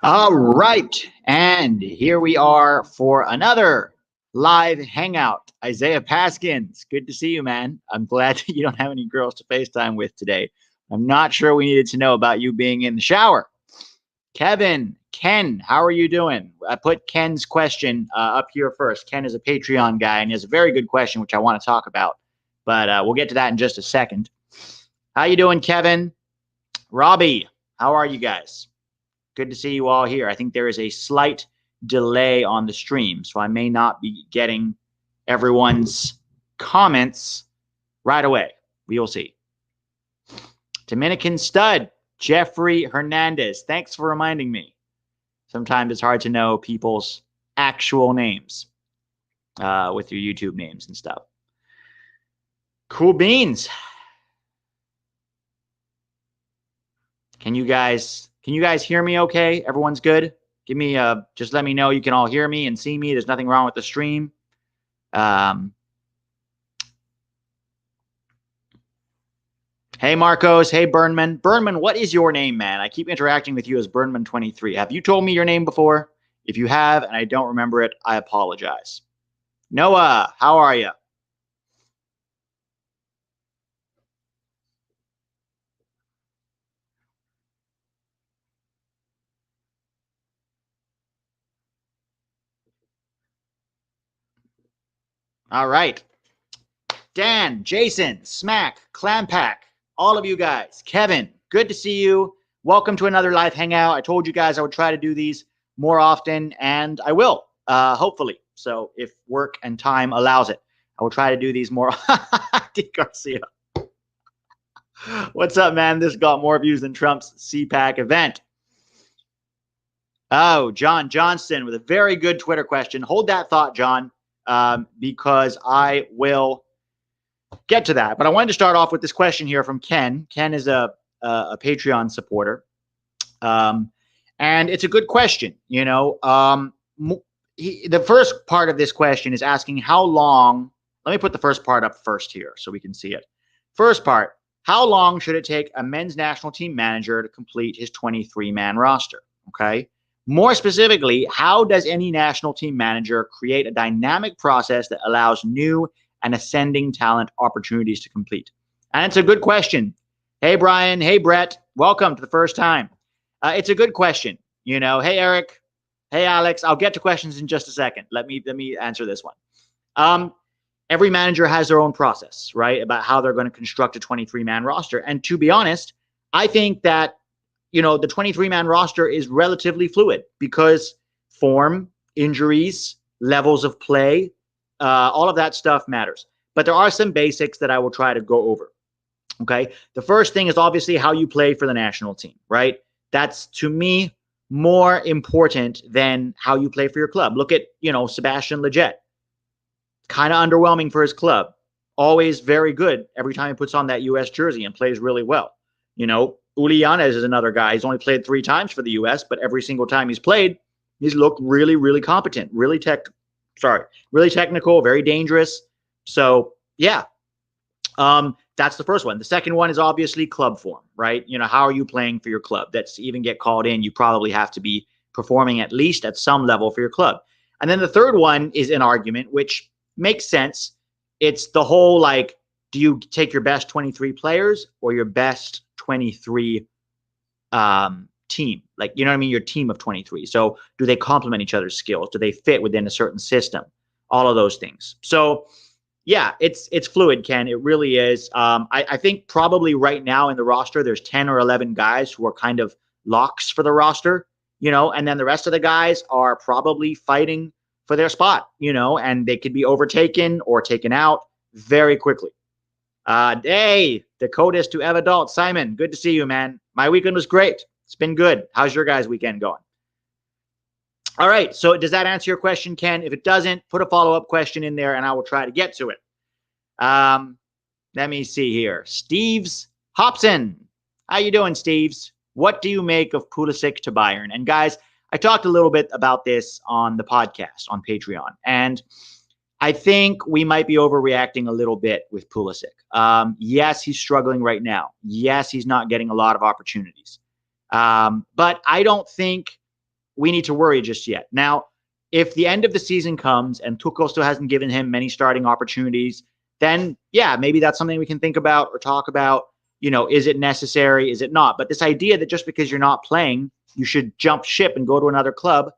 All right. And here we are for another live hangout. Isaiah Paskins, good to see you, man. I'm glad you don't have any girls to FaceTime with today. I'm not sure we needed to know about you being in the shower. Ken, how are you doing? I put Ken's question up here first. Ken is a Patreon guy, and he has a very good question, which I want to talk about. But we'll get to that in just a second. How you doing, Kevin? Robbie, how are you guys? Good to see you all here. I think there is a slight delay on the stream, so I may not be getting everyone's comments right away. We will see. Dominican stud, Jeffrey Hernandez. Thanks for reminding me. Sometimes it's hard to know people's actual names with your YouTube names and stuff. Cool beans. Can you guys hear me okay? Everyone's good? Give me just let me know you can all hear me and see me. There's nothing wrong with the stream. Hey, Marcos. Hey, Burnman. Burnman, what is your name, man? I keep interacting with you as Burnman23. Have you told me your name before? If you have and I don't remember it, I apologize. Noah, how are you? All right. Dan, Jason, Smack, Clampack, all of you guys. Kevin, good to see you. Welcome to another live hangout. I told you guys I would try to do these more often, and I will, hopefully. So if work and time allows it, I will try to do these more. D. Garcia. What's up, man? This got more views than Trump's CPAC event. Oh, John Johnston with a very good Twitter question. Hold that thought, John. Because I will get to that. But I wanted to start off with this question here from Ken. Ken is a Patreon supporter. And it's a good question. You know, the first part of this question is asking how long. Let me put the first part up first here so we can see it. First part, how long should it take a men's national team manager to complete his 23-man roster? Okay. More specifically, how does any national team manager create a dynamic process that allows new and ascending talent opportunities to complete? And it's a good question. Hey, Brian. Hey, Brett. Welcome to the first time. It's a good question. You know, hey, Eric. Hey, Alex. I'll get to questions in just a second. Let me answer this one. Every manager has their own process, right, about how they're going to construct a 23-man roster. And to be honest, I think that the 23-man roster is relatively fluid because form, injuries, levels of play, all of that stuff matters. But there are some basics that I will try to go over. Okay. The first thing is obviously how you play for the national team, right? That's, to me, more important than how you play for your club. Look at, Sebastian Lletget. Kind of underwhelming for his club. Always very good every time he puts on that U.S. jersey and plays really well. Uli Yanez is another guy. He's only played 3 times for the U.S., but every single time he's played, he's looked really, really competent, really technical, very dangerous. So, yeah, that's the first one. The second one is obviously club form, right? How are you playing for your club? That's to even get called in, you probably have to be performing at least at some level for your club. And then the third one is an argument, which makes sense. It's the whole, do you take your best 23 players or your best 23 team? Your team of 23. So do they complement each other's skills? Do they fit within a certain system? All of those things. So yeah, it's fluid, Ken. It really is. I think probably right now in the roster, there's 10 or 11 guys who are kind of locks for the roster, and then the rest of the guys are probably fighting for their spot, and they could be overtaken or taken out very quickly. Hey, Dakotas to Evadalt. Simon, good to see you, man. My weekend was great. It's been good. How's your guys' weekend going? All right. So does that answer your question, Ken? If it doesn't, put a follow-up question in there and I will try to get to it. Let me see here. Steves Hobson. How you doing, Steves? What do you make of Pulisic to Bayern? And guys, I talked a little bit about this on the podcast on Patreon. And I think we might be overreacting a little bit with Pulisic. Yes, he's struggling right now. Yes, he's not getting a lot of opportunities. But I don't think we need to worry just yet. Now, if the end of the season comes and Tuchel still hasn't given him many starting opportunities, then yeah, maybe that's something we can think about or talk about. Is it necessary? Is it not? But this idea that just because you're not playing, you should jump ship and go to another club,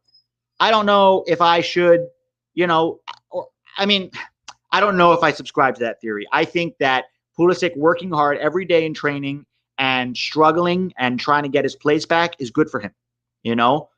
I don't know if I should, I don't know if I subscribe to that theory. I think that Pulisic working hard every day in training and struggling and trying to get his place back is good for him. You don't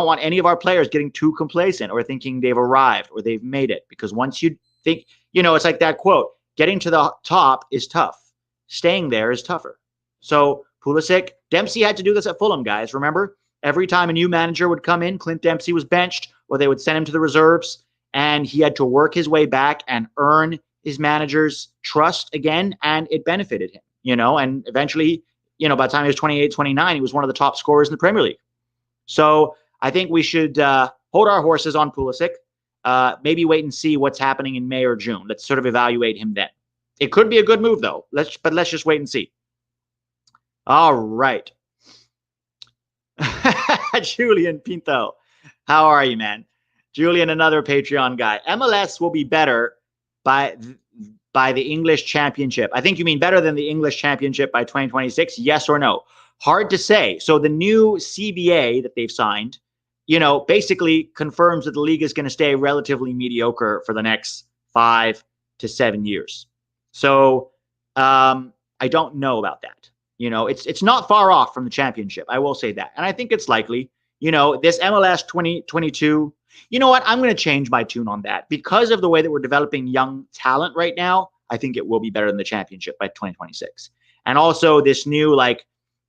want any of our players getting too complacent or thinking they've arrived or they've made it, because once you think, it's like that quote, getting to the top is tough. Staying there is tougher. So Pulisic, Dempsey had to do this at Fulham, guys. Remember, every time a new manager would come in, Clint Dempsey was benched or they would send him to the reserves, and he had to work his way back and earn his manager's trust again, and it benefited him, and eventually, by the time he was 28, 29, he was one of the top scorers in the Premier League. So I think we should hold our horses on Pulisic, maybe wait and see what's happening in May or June. Let's sort of evaluate him then. It could be a good move, though. Let's just wait and see. All right. Julian Pinto, how are you, man? Julian, another Patreon guy. MLS will be better by the English Championship. I think you mean better than the English Championship by 2026. Yes or no? Hard to say. So the new CBA that they've signed, basically confirms that the league is going to stay relatively mediocre for the next 5 to 7 years. So I don't know about that. It's not far off from the championship. I will say that. And I think it's likely, this MLS 2022, you know what? I'm going to change my tune on that because of the way that we're developing young talent right now. I think it will be better than the championship by 2026. And also this new,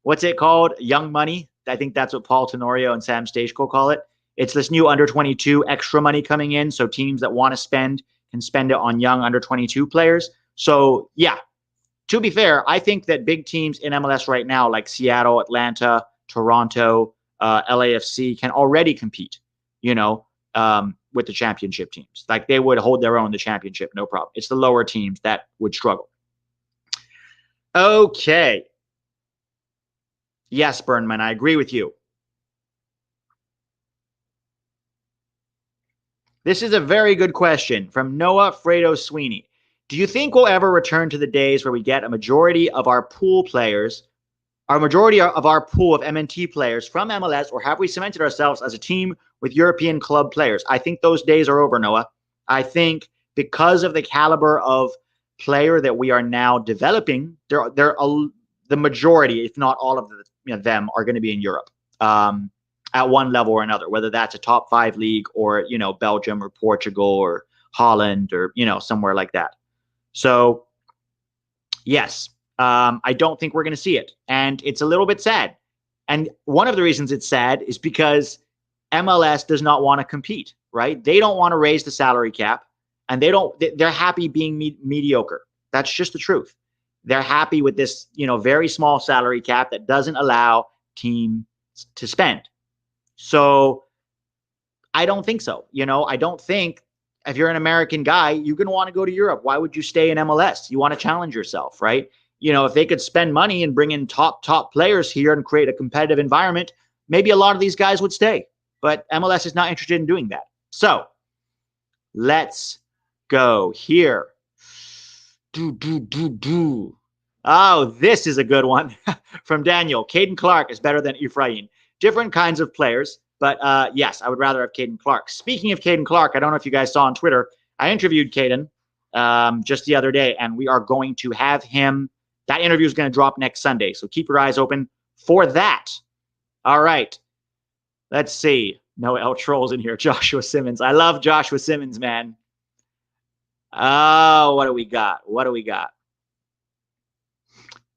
what's it called? Young money. I think that's what Paul Tenorio and Sam Stejko call it. It's this new under 22 extra money coming in. So teams that want to spend can spend it on young under 22 players. So yeah, to be fair, I think that big teams in MLS right now, like Seattle, Atlanta, Toronto, LAFC, can already compete, with the championship teams. Like they would hold their own in the championship, no problem. It's the lower teams that would struggle. Okay. Yes, Burnman, I agree with you. This is a very good question from Noah Fredo Sweeney. Do you think we'll ever return to the days where we get a majority of our pool players, our majority of our pool of MNT players from MLS, or have we cemented ourselves as a team with European club players? I think those days are over, Noah. I think because of the caliber of player that we are now developing, the majority, if not all of them, are going to be in Europe at one level or another, whether that's a top 5 league or, Belgium or Portugal or Holland or, somewhere like that. So, yes, I don't think we're going to see it. And it's a little bit sad. And one of the reasons it's sad is because MLS does not want to compete, right? They don't want to raise the salary cap, and they're happy being mediocre. That's just the truth. They're happy with this, very small salary cap that doesn't allow teams to spend. So I don't think so. I don't think if you're an American guy, you're going to want to go to Europe. Why would you stay in MLS? You want to challenge yourself, right? If they could spend money and bring in top players here and create a competitive environment, maybe a lot of these guys would stay. But MLS is not interested in doing that. So let's go here. Oh, this is a good one from Daniel. Kaden Clark is better than Efrain. Different kinds of players. But yes, I would rather have Kaden Clark. Speaking of Kaden Clark, I don't know if you guys saw on Twitter, I interviewed Kaden just the other day, and we are going to have him. That interview is going to drop next Sunday, so keep your eyes open for that. All right. Let's see. No L trolls in here. Joshua Simmons. I love Joshua Simmons, man. Oh, what do we got?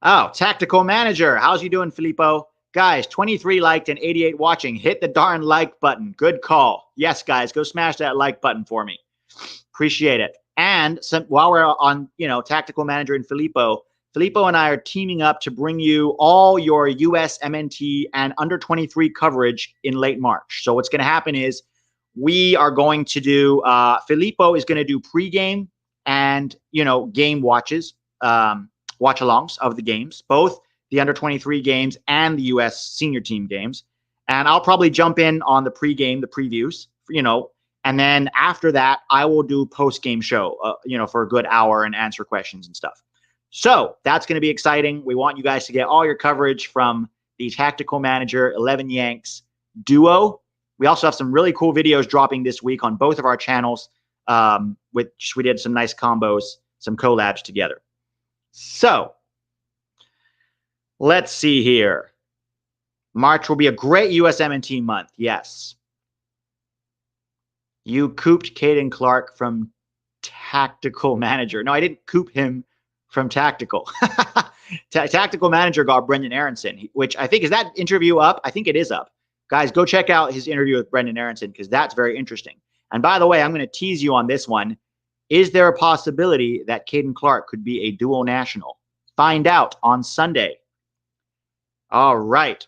Oh, Tactical Manager. How's you doing, Filippo? Guys, 23 liked and 88 watching. Hit the darn like button. Good call. Yes, guys, go smash that like button for me. Appreciate it. And while we're on, Tactical Manager and Filippo and I are teaming up to bring you all your US MNT and under 23 coverage in late March. So what's going to happen is we are going to do, Filippo is going to do pregame and, game watches, watch-alongs of the games, both the under 23 games and the US senior team games. And I'll probably jump in on the pregame, the previews, and then after that, I will do post-game show, for a good hour and answer questions and stuff. So that's going to be exciting. We want you guys to get all your coverage from the Tactical Manager 11 Yanks duo. We also have some really cool videos dropping this week on both of our channels, which we did some nice combos, some collabs together. So let's see here. March will be a great USMNT month. Yes. You cooped Kaden Clark from Tactical Manager. No, I didn't coop him from Tactical. Tactical Manager got Brendan Aronson, which I think, is that interview up? I think it is up. Guys, go check out his interview with Brendan Aronson because that's very interesting. And by the way, I'm going to tease you on this one. Is there a possibility that Kaden Clark could be a dual national? Find out on Sunday. All right.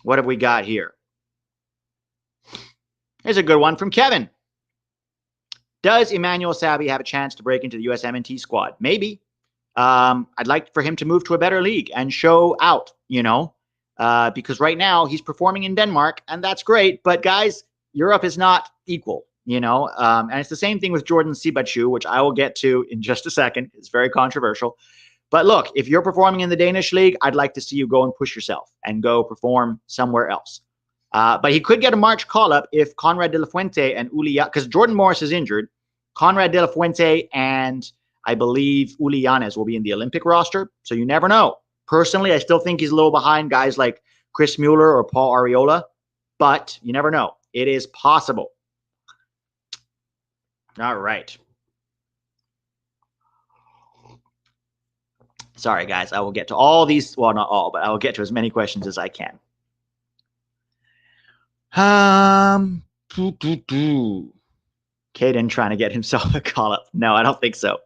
What have we got here? Here's a good one from Kevin. Does Emmanuel Sabby have a chance to break into the USMNT squad? Maybe. I'd like for him to move to a better league and show out, because right now he's performing in Denmark, and that's great. But guys, Europe is not equal, and it's the same thing with Jordan Siebatcheu, which I will get to in just a second. It's very controversial. But look, if you're performing in the Danish league, I'd like to see you go and push yourself and go perform somewhere else. But he could get a March call-up if Conrad De La Fuente and Uli, because Jordan Morris is injured. Conrad De La Fuente and I believe Uli Yanez will be in the Olympic roster, so you never know. Personally, I still think he's a little behind guys like Chris Mueller or Paul Arriola, but you never know. It is possible. All right. Sorry, guys. I will get to all these. Well, not all, but I will get to as many questions as I can. Kaden trying to get himself a call-up. No, I don't think so.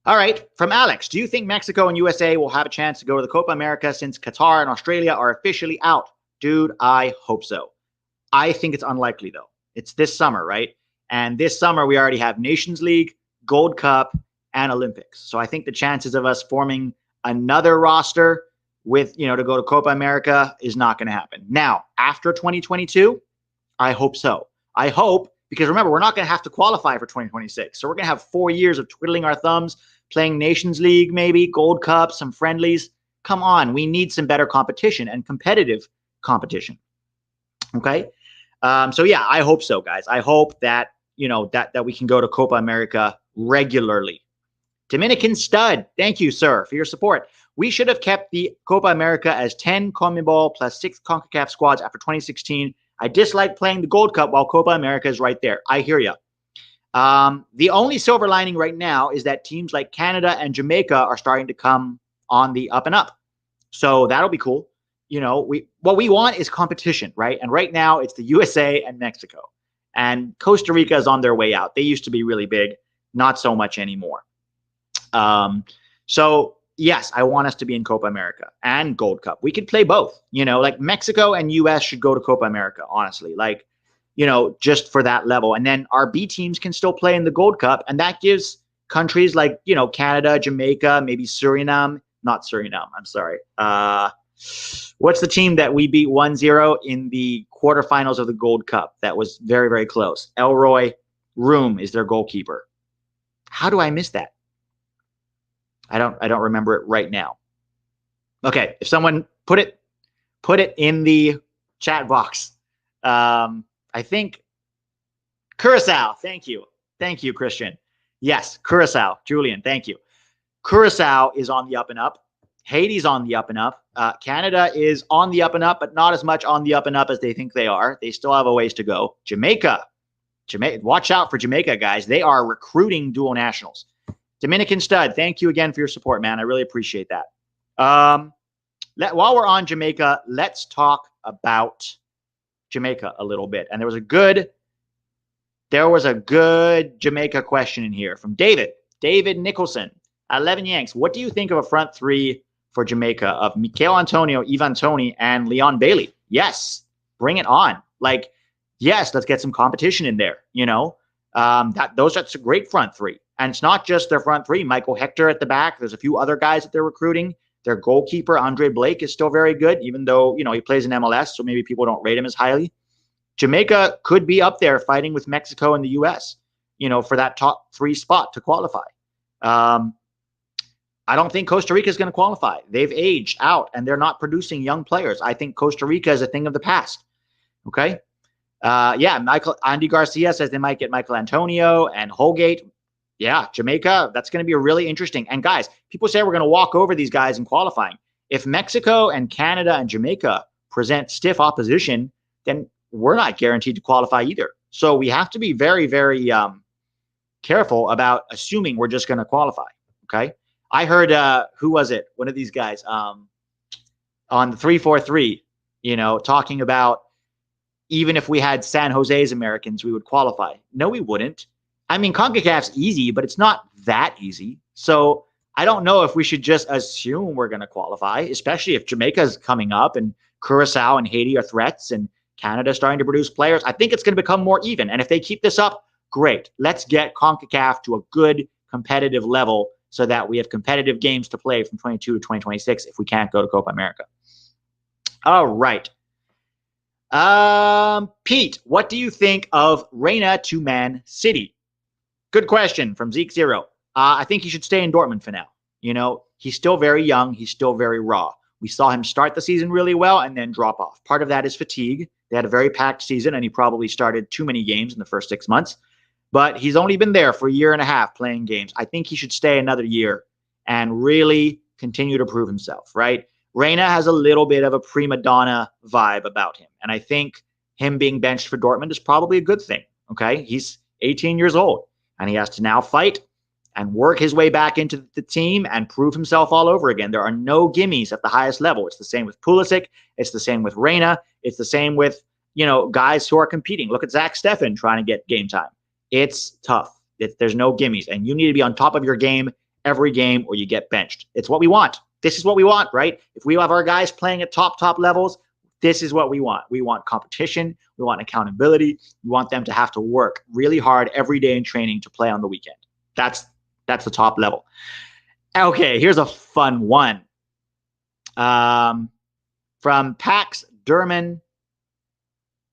All right, from Alex. Do you think Mexico and USA will have a chance to go to the Copa America since Qatar and Australia are officially out? Dude, I hope so. I think it's unlikely, though. It's this summer, right? And this summer, we already have Nations League, Gold Cup, and Olympics. So I think the chances of us forming another roster with, to go to Copa America is not going to happen. Now, after 2022, I hope so. I hope, because remember, we're not going to have to qualify for 2026. So we're going to have 4 years of twiddling our thumbs, playing Nations League, maybe, Gold Cup, some friendlies. Come on, we need some better competition and competitive competition. Okay? So yeah, I hope so, guys. I hope that, that we can go to Copa America regularly. Dominican Stud, thank you, sir, for your support. We should have kept the Copa America as 10 CONMEBOL plus 6 CONCACAF squads after 2016. I dislike playing the Gold Cup while Copa America is right there. I hear you. The only silver lining right now is that teams like Canada and Jamaica are starting to come on the up and up. So that'll be cool. What we want is competition, right? And right now it's the USA and Mexico. And Costa Rica is on their way out. They used to be really big, not so much anymore. So yes, I want us to be in Copa America and Gold Cup. We could play both, like Mexico and US should go to Copa America, honestly, just for that level. And then our B teams can still play in the Gold Cup. And that gives countries like, Canada, Jamaica, maybe Suriname, not Suriname. I'm sorry. What's the team that we beat 1-0 in the quarterfinals of the Gold Cup? That was very, very close. Elroy Room is their goalkeeper. How do I miss that? I don't remember it right now. Okay, if someone put it in the chat box. I think Curacao. Thank you, Christian. Yes, Curacao. Julian, thank you. Curacao is on the up and up. Haiti's on the up and up. Canada is on the up and up, but not as much on the up and up as they think they are. They still have a ways to go. Jamaica, watch out for Jamaica, guys. They are recruiting dual nationals. Dominican Stud, thank you again for your support, man. I really appreciate that. While we're on Jamaica, let's talk about Jamaica a little bit. And there was a good Jamaica question in here from David Nicholson. 11 Yanks. What do you think of a front three for Jamaica of Mikel Antonio, Ivan Toney, and Leon Bailey? Yes, bring it on. Yes, let's get some competition in there. That's a great front three. And it's not just their front three. Michael Hector at the back. There's a few other guys that they're recruiting. Their goalkeeper, Andre Blake, is still very good, even though, he plays in MLS, so maybe people don't rate him as highly. Jamaica could be up there fighting with Mexico and the U.S., for that top 3 spot to qualify. I don't think Costa Rica is going to qualify. They've aged out, and they're not producing young players. I think Costa Rica is a thing of the past. Okay? Andy Garcia says they might get Michael Antonio and Holgate. Yeah, Jamaica, that's going to be really interesting. And guys, people say we're going to walk over these guys in qualifying. If Mexico and Canada and Jamaica present stiff opposition, then we're not guaranteed to qualify either. So we have to be very, very careful about assuming we're just going to qualify. Okay? I heard, who was it? One of these guys on the 343, talking about even if we had San Jose's Americans, we would qualify. No, we wouldn't. I mean, CONCACAF's easy, but it's not that easy. So I don't know if we should just assume we're going to qualify, especially if Jamaica's coming up and Curacao and Haiti are threats and Canada's starting to produce players. I think it's going to become more even. And if they keep this up, great. Let's get CONCACAF to a good competitive level so that we have competitive games to play from 22 to 2026 if we can't go to Copa America. All right. Pete, what do you think of Reina to Man City? Good question from Zeke Zero. I think he should stay in Dortmund for now. He's still very young. He's still very raw. We saw him start the season really well and then drop off. Part of that is fatigue. They had a very packed season, and he probably started too many games in the first 6 months. But he's only been there for a year and a half playing games. I think he should stay another year and really continue to prove himself, right? Reina has a little bit of a prima donna vibe about him. And I think him being benched for Dortmund is probably a good thing, okay? He's 18 years old, and he has to now fight and work his way back into the team and prove himself all over again. There are no gimmies at the highest level. It's the same with Pulisic. It's the same with Reina. It's the same with, guys who are competing. Look at Zach Steffen trying to get game time. It's tough. There's no gimmies, and you need to be on top of your game every game or you get benched. It's what we want. This is what we want, right? If we have our guys playing at top levels, this is what we want. We want competition. We want accountability. We want them to have to work really hard every day in training to play on the weekend. That's the top level. Okay, here's a fun one. From Pax Derman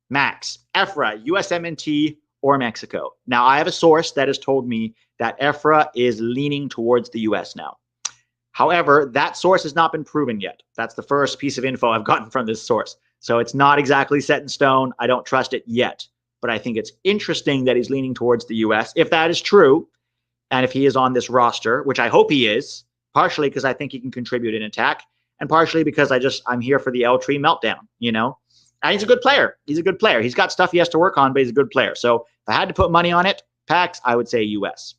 Max. Efra, USMNT or Mexico. Now, I have a source that has told me that Efra is leaning towards the U.S. now. However, that source has not been proven yet. That's the first piece of info I've gotten from this source. So it's not exactly set in stone. I don't trust it yet. But I think it's interesting that he's leaning towards the U.S. If that is true, and if he is on this roster, which I hope he is, partially because I think he can contribute in attack, and partially because I'm here for the L Tree meltdown, And he's a good player. He's a good player. He's got stuff he has to work on, but he's a good player. So if I had to put money on it, Pax, I would say US.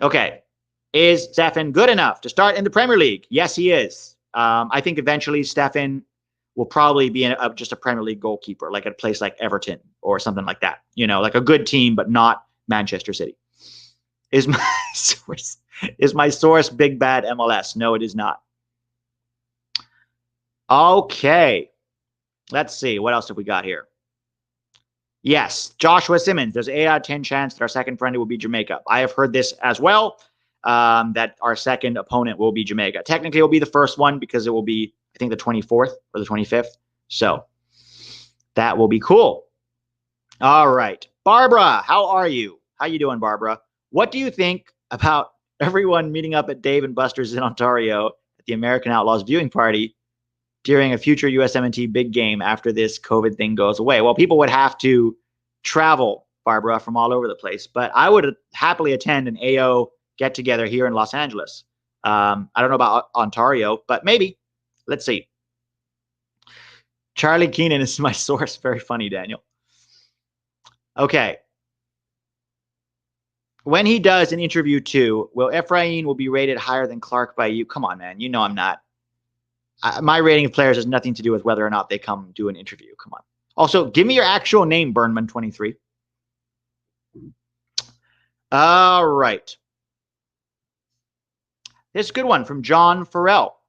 Okay. Is Zafin good enough to start in the Premier League? Yes, he is. I think eventually Zafin will probably be just a Premier League goalkeeper, like at a place like Everton or something like that. Like a good team, but not Manchester City. Is my source Big Bad MLS? No, it is not. Okay. Let's see. What else have we got here? Yes, Joshua Simmons. There's an 8 out of 10 chance that our second friendly will be Jamaica. I have heard this as well, that our second opponent will be Jamaica. Technically, it will be the first one because it will be, I think, the 24th or the 25th. So that will be cool. All right. Barbara, how are you? How you doing, Barbara? What do you think about everyone meeting up at Dave and Buster's in Ontario at the American Outlaws viewing party during a future USMNT big game after this COVID thing goes away? Well, people would have to travel, Barbara, from all over the place. But I would happily attend an AO get-together here in Los Angeles. I don't know about Ontario, but maybe. Let's see. Charlie Keenan is my source. Very funny, Daniel. Okay. When he does an interview too, will Efrain will be rated higher than Clark by you? Come on, man. You know I'm not. My rating of players has nothing to do with whether or not they come do an interview. Come on. Also, give me your actual name, Burnman23. All right. This is a good one from John Farrell.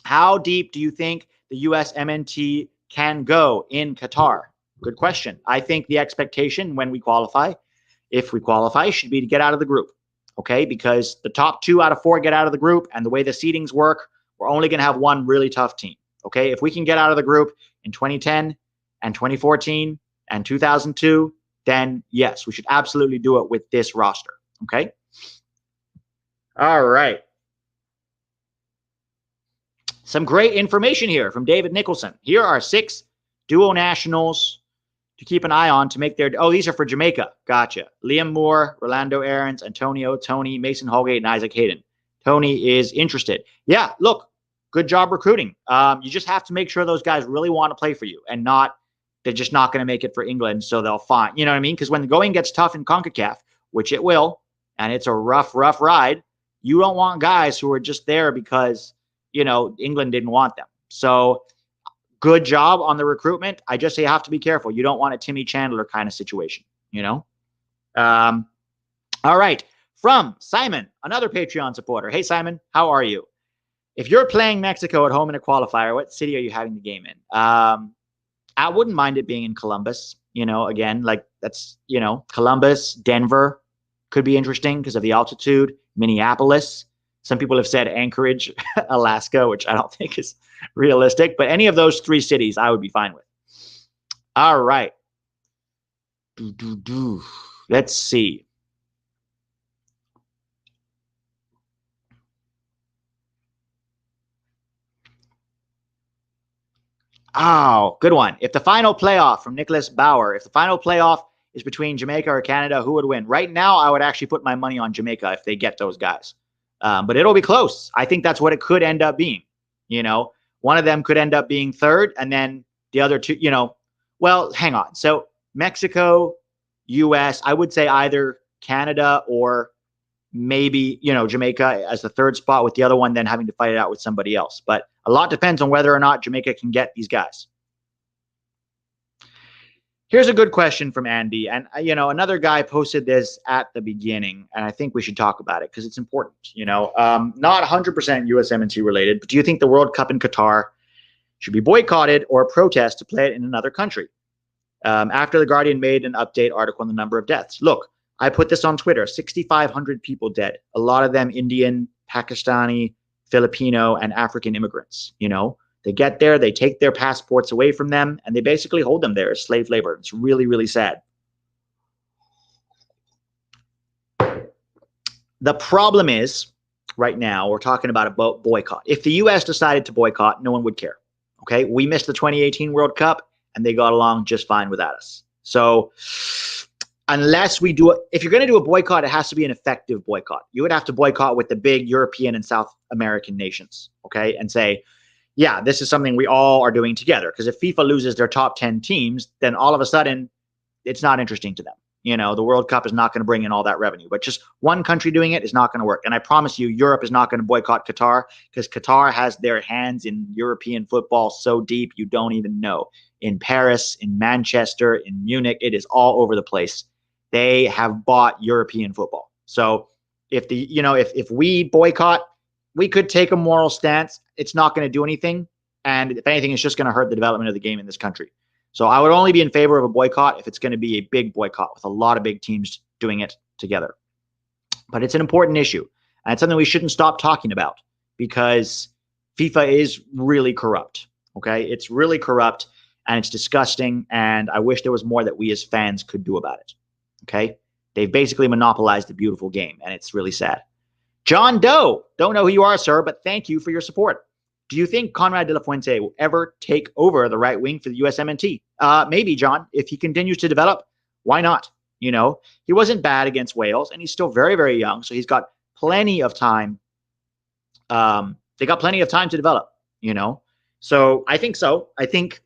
How deep do you think the USMNT can go in Qatar? Good question. I think the expectation when we qualify, if we qualify, should be to get out of the group. okay? Because the top 2 out of 4 get out of the group, and the way the seedings work, we're only going to have one really tough team, okay? If we can get out of the group in 2010 and 2014 and 2002, then yes, we should absolutely do it with this roster, okay? All right. Some great information here from David Nicholson. Here are 6 duo nationals to keep an eye on to make their... Oh, these are for Jamaica. Gotcha. Liam Moore, Rolando Aarons, Antonio, Tony, Mason Holgate, and Isaac Hayden. Tony is interested. Yeah, look, good job recruiting. You just have to make sure those guys really want to play for you and not... They're just not going to make it for England, so they'll find... You know what I mean? Because when the going gets tough in CONCACAF, which it will, and it's a rough ride, you don't want guys who are just there because, you know, England didn't want them. So... Good job on the recruitment. I just say you have to be careful. You don't want a Timmy Chandler kind of situation, you know? All right. From Simon, another Patreon supporter. Hey, Simon, how are you? If you're playing Mexico at home in a qualifier, what city are you having the game in? I wouldn't mind it being in Columbus. You know, again, like that's, you know, Columbus, Denver could be interesting because of the altitude. Minneapolis. Some people have said Anchorage, Alaska, which I don't think is realistic. But any of those 3 cities, I would be fine with. All right. Let's see. Oh, good one. If the final playoff from Nicholas Bauer, if the final playoff is between Jamaica or Canada, who would win? Right now, I would actually put my money on Jamaica if they get those guys. But it'll be close. I think that's what it could end up being. You know, one of them could end up being third, and then the other 2, you know, well, hang on. So Mexico, US, I would say either Canada or maybe, you know, Jamaica as the third spot, with the other one then having to fight it out with somebody else. But a lot depends on whether or not Jamaica can get these guys. Here's a good question from Andy. And, you know, another guy posted this at the beginning, and I think we should talk about it because it's important. You know, not 100% USMNT related, but do you think the World Cup in Qatar should be boycotted or protest to play it in another country? After The Guardian made an update article on the number of deaths. Look, I put this on Twitter, 6,500 people dead. A lot of them Indian, Pakistani, Filipino, and African immigrants, you know. They get there, they take their passports away from them, and they basically hold them there as slave labor. It's really, really sad. The problem is, right now, we're talking about a boycott. If the U.S. decided to boycott, no one would care. Okay? We missed the 2018 World Cup, and they got along just fine without us. So unless we do it, if you're going to do a boycott, it has to be an effective boycott. You would have to boycott with the big European and South American nations, okay, and say, yeah, this is something we all are doing together. Because if FIFA loses their top 10 teams, then all of a sudden it's not interesting to them. You know, the World Cup is not going to bring in all that revenue. But just one country doing it is not going to work. And I promise you, Europe is not going to boycott Qatar because Qatar has their hands in European football so deep you don't even know. In Paris, in Manchester, in Munich, it is all over the place. They have bought European football. So if the, you know, if we boycott, we could take a moral stance. It's not going to do anything. And if anything, it's just going to hurt the development of the game in this country. So I would only be in favor of a boycott if it's going to be a big boycott with a lot of big teams doing it together. But it's an important issue. And it's something we shouldn't stop talking about because FIFA is really corrupt. Okay? It's really corrupt and it's disgusting. And I wish there was more that we as fans could do about it. Okay? They've basically monopolized the beautiful game and it's really sad. John Doe, don't know who you are, sir, but thank you for your support. Do you think Conrad de la Fuente will ever take over the right wing for the USMNT? Maybe, John. If he continues to develop, why not? You know, he wasn't bad against Wales, and he's still very, very young, so he's got plenty of time. They got plenty of time to develop, you know. So I think so. I think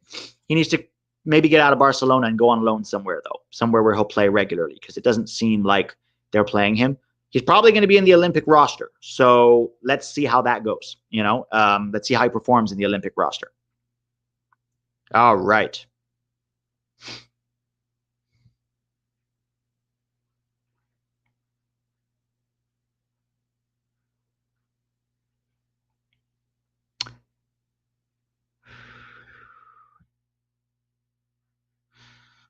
he needs to maybe get out of Barcelona and go on loan somewhere, though, somewhere where he'll play regularly, because it doesn't seem like they're playing him. He's probably going to be in the Olympic roster. So let's see how that goes. You know, let's see how he performs in the Olympic roster. All right.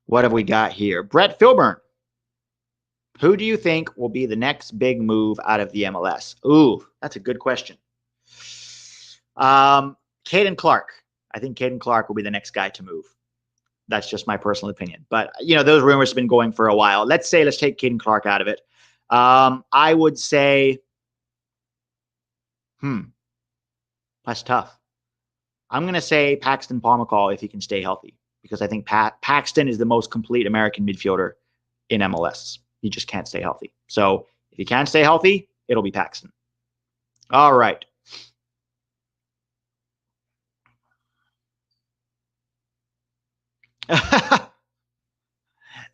What have we got here? Brett Filburn. Who do you think will be the next big move out of the MLS? Ooh, that's a good question. Kaden Clark. I think Kaden Clark will be the next guy to move. That's just my personal opinion. But, those rumors have been going for a while. Let's take Kaden Clark out of it. I would say, that's tough. I'm going to say Paxton Pomykal if he can stay healthy, because I think Paxton is the most complete American midfielder in MLS. He just can't stay healthy. So if he can't stay healthy, it'll be Paxton. All right.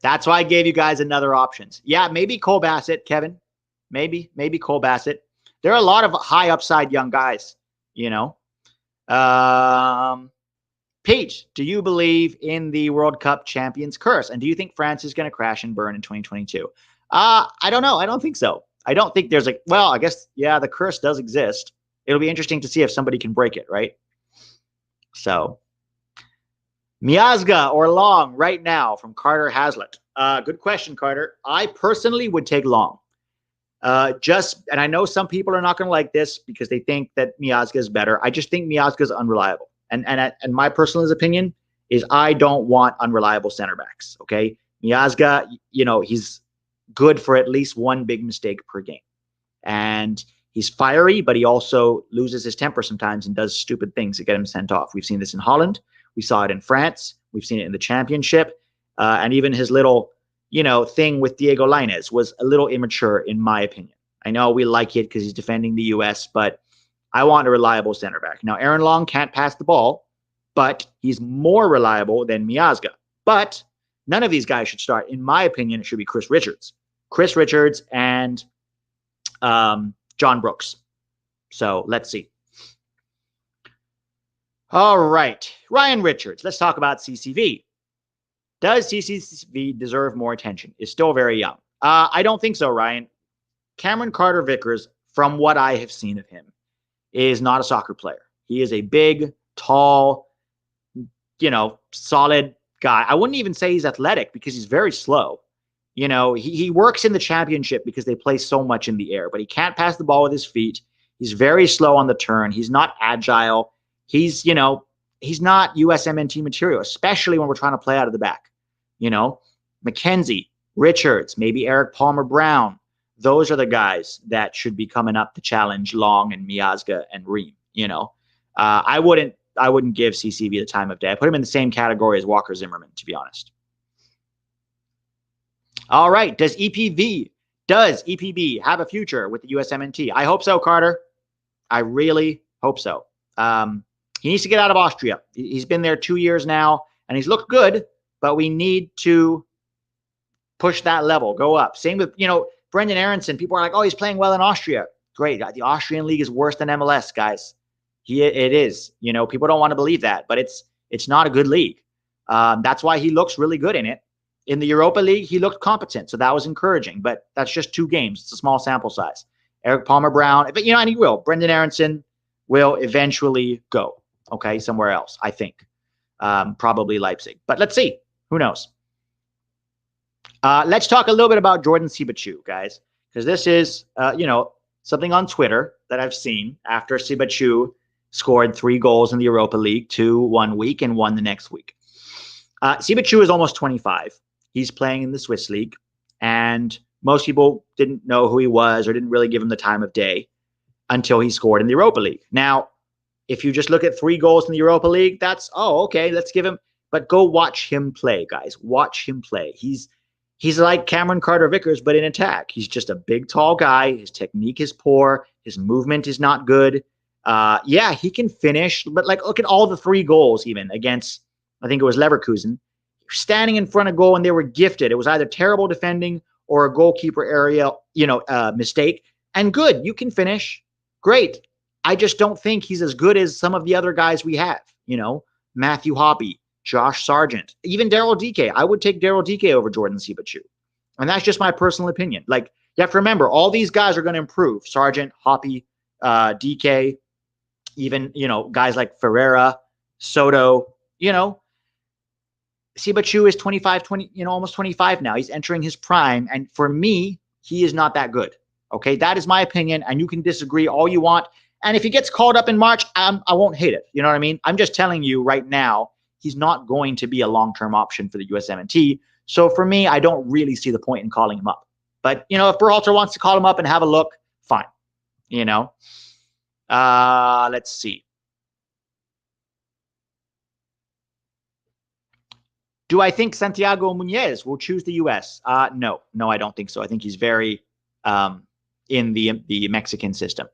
That's why I gave you guys another options. Yeah, maybe Cole Bassett, Kevin. Maybe Cole Bassett. There are a lot of high upside young guys, Pete, do you believe in the World Cup champions curse? And do you think France is going to crash and burn in 2022? I don't know. I don't think so. I don't think there's I guess, yeah, the curse does exist. It'll be interesting to see if somebody can break it, right? So, Miazga or Long right now from Carter Hazlitt. Good question, Carter. I personally would take Long. And I know some people are not going to like this because they think that Miazga is better. I just think Miazga is unreliable. And my personal opinion is I don't want unreliable center backs. Okay. Miazga, he's good for at least one big mistake per game. And he's fiery, but he also loses his temper sometimes and does stupid things that get him sent off. We've seen this in Holland. We saw it in France. We've seen it in the championship. And even his little, thing with Diego Lainez was a little immature, in my opinion. I know we like it because he's defending the U.S., but I want a reliable center back. Now, Aaron Long can't pass the ball, but he's more reliable than Miazga. But none of these guys should start. In my opinion, it should be Chris Richards. Chris Richards and John Brooks. So let's see. All right. Ryan Richards. Let's talk about CCV. Does CCV deserve more attention? Is still very young. I don't think so, Ryan. Cameron Carter-Vickers, from what I have seen of him, is not a soccer player. He is a big, tall, solid guy. I wouldn't even say he's athletic because he's very slow. He works in the championship because they play so much in the air, but he can't pass the ball with his feet. He's very slow on the turn. He's not agile. He's not USMNT material, especially when we're trying to play out of the back. McKenzie, Richards, maybe Eric Palmer-Brown. Those are the guys that should be coming up to challenge Long and Miazga and Ream. I wouldn't give CCV the time of day. I put him in the same category as Walker Zimmerman, to be honest. All right. Does EPB have a future with the USMNT? I hope so, Carter. I really hope so. He needs to get out of Austria. He's been there 2 years now, and he's looked good, but we need to push that level, go up. Same with, Brendan Aronson. People are like, oh, he's playing well in Austria. Great. The Austrian league is worse than MLS, guys. It is. People don't want to believe that, but it's not a good league. That's why he looks really good in it. In the Europa League, he looked competent, so that was encouraging, but that's just 2 games. It's a small sample size. Eric Palmer-Brown, but and he will. Brendan Aronson will eventually go, somewhere else, I think. Probably Leipzig. But let's see. Who knows? Let's talk a little bit about Jordan Siebatcheu, guys, because this is, something on Twitter that I've seen after Siebatcheu scored 3 goals in the Europa League, 2 1 week and 1 the next week. Siebatcheu is almost 25. He's playing in the Swiss League, and most people didn't know who he was or didn't really give him the time of day until he scored in the Europa League. Now, if you just look at 3 goals in the Europa League, that's, okay, let's give him. But go watch him play, guys. Watch him play. He's like Cameron Carter-Vickers, but in attack. He's just a big, tall guy. His technique is poor. His movement is not good. Yeah, he can finish, but look at all the 3 goals even against, I think it was Leverkusen. Standing in front of goal, and they were gifted. It was either terrible defending or a goalkeeper area, mistake. And good, you can finish. Great. I just don't think he's as good as some of the other guys we have. Matthew Hoppe, Josh Sargent, even Daryl Dike. I would take Daryl Dike over Jordan Siebatcheu. And that's just my personal opinion. You have to remember, all these guys are going to improve. Sargent, Hoppe, Dike, even, guys like Ferreira, Soto, Siebatcheu is 25, 20, almost 25 now. He's entering his prime. And for me, he is not that good. Okay, that is my opinion. And you can disagree all you want. And if he gets called up in March, I won't hate it. You know what I mean? I'm just telling you right now, he's not going to be a long-term option for the USMNT. So for me, I don't really see the point in calling him up. But, if Berhalter wants to call him up and have a look, fine. Let's see. Do I think Santiago Muñez will choose the U.S.? No, I don't think so. I think he's very in the Mexican system.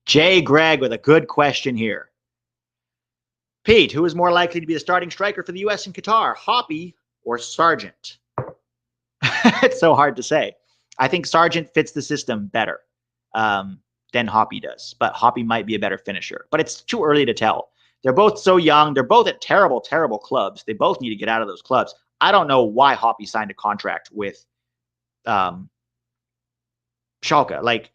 Jay Gregg with a good question here. Pete, who is more likely to be the starting striker for the U.S. in Qatar, Hoppy or Sargent? It's so hard to say. I think Sargent fits the system better than Hoppy does, but Hoppy might be a better finisher. But it's too early to tell. They're both so young. They're both at terrible, terrible clubs. They both need to get out of those clubs. I don't know why Hoppy signed a contract with Schalke. Like,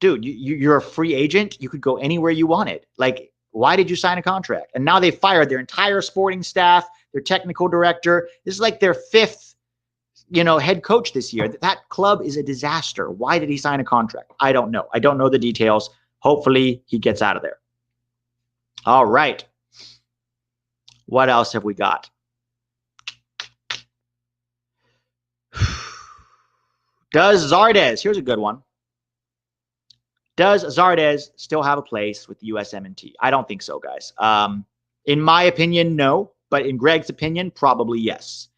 dude, you're a free agent. You could go anywhere you wanted. Like, why did you sign a contract? And now they fired their entire sporting staff, their technical director. This is like their fifth, head coach this year. That club is a disaster. Why did he sign a contract? I don't know. I don't know the details. Hopefully he gets out of there. All right. What else have we got? Does Zardes, here's a good one. Does Zardes still have a place with the USMNT? I don't think so, guys. In my opinion, no. But in Greg's opinion, probably yes.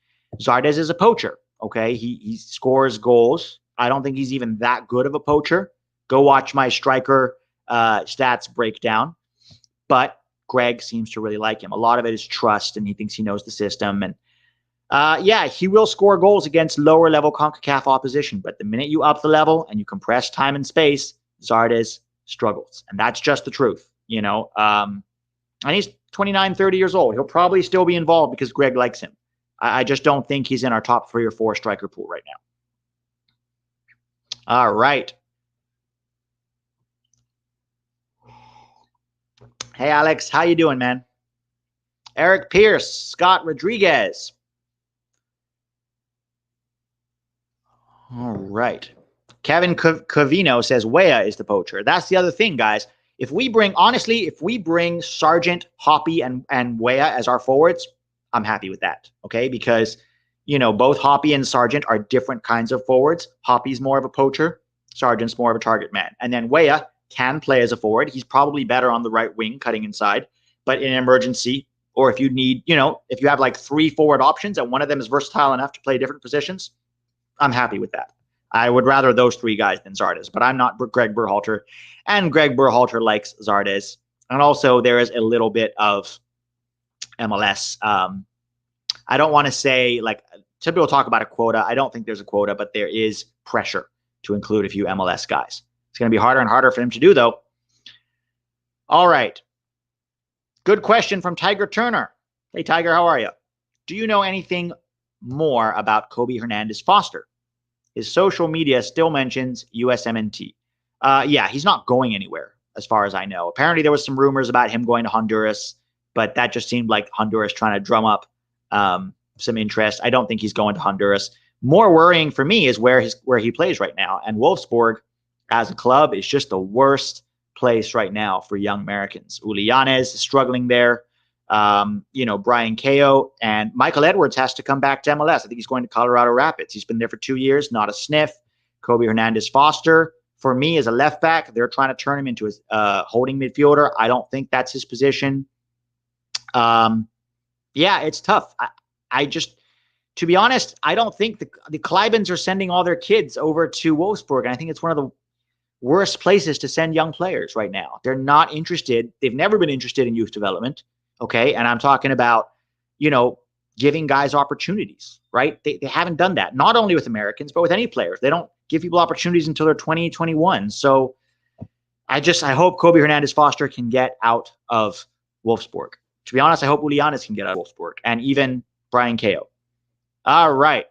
Zardes is a poacher, okay? He scores goals. I don't think he's even that good of a poacher. Go watch my striker stats breakdown. But Greg seems to really like him. A lot of it is trust, and he thinks he knows the system. And he will score goals against lower level CONCACAF opposition. But the minute you up the level and you compress time and space, Zardes struggles. And that's just the truth, And he's 29, 30 years old. He'll probably still be involved because Greg likes him. I just don't think he's in our top 3 or 4 striker pool right now. All right. Hey, Alex. How you doing, man? Eric Pierce, Scott Rodriguez. All right. Kevin Covino says Weah is the poacher. That's the other thing, guys. If we bring Sargent, Hoppy, and Weah as our forwards, I'm happy with that. Okay, because both Hoppy and Sargent are different kinds of forwards. Hoppy's more of a poacher. Sargent's more of a target man. And then Weah can play as a forward. He's probably better on the right wing, cutting inside. But in an emergency, or if you need, if you have like 3 forward options and one of them is versatile enough to play different positions, I'm happy with that. I would rather those 3 guys than Zardes, but I'm not Greg Berhalter. And Greg Berhalter likes Zardes. And also there is a little bit of MLS. I don't want to say, like, some people talk about a quota. I don't think there's a quota, but there is pressure to include a few MLS guys. It's going to be harder and harder for him to do, though. All right. Good question from Tiger Turner. Hey, Tiger, how are you? Do you know anything more about Kobe Hernandez Foster? His social media still mentions USMNT. He's not going anywhere, as far as I know. Apparently, there was some rumors about him going to Honduras, but that just seemed like Honduras trying to drum up some interest. I don't think he's going to Honduras. More worrying for me is where he plays right now. And Wolfsburg, as a club, is just the worst place right now for young Americans. Uli Yanez is struggling there. Brian Kao and Michael Edwards has to come back to MLS. I think he's going to Colorado Rapids. He's been there for 2 years, not a sniff. Kobe Hernandez Foster, for me, as a left back, they're trying to turn him into a holding midfielder. I don't think that's his position. It's tough. I just, to be honest, I don't think the Kleibens are sending all their kids over to Wolfsburg. And I think it's one of the worst places to send young players right now. They're not interested. They've never been interested in youth development. Okay. And I'm talking about, giving guys opportunities, right? They haven't done that, not only with Americans, but with any players. They don't give people opportunities until they're 20, 21. So I hope Kobe Hernandez Foster can get out of Wolfsburg. To be honest, I hope Ulianis can get out of Wolfsburg, and even Brian Kao. All right.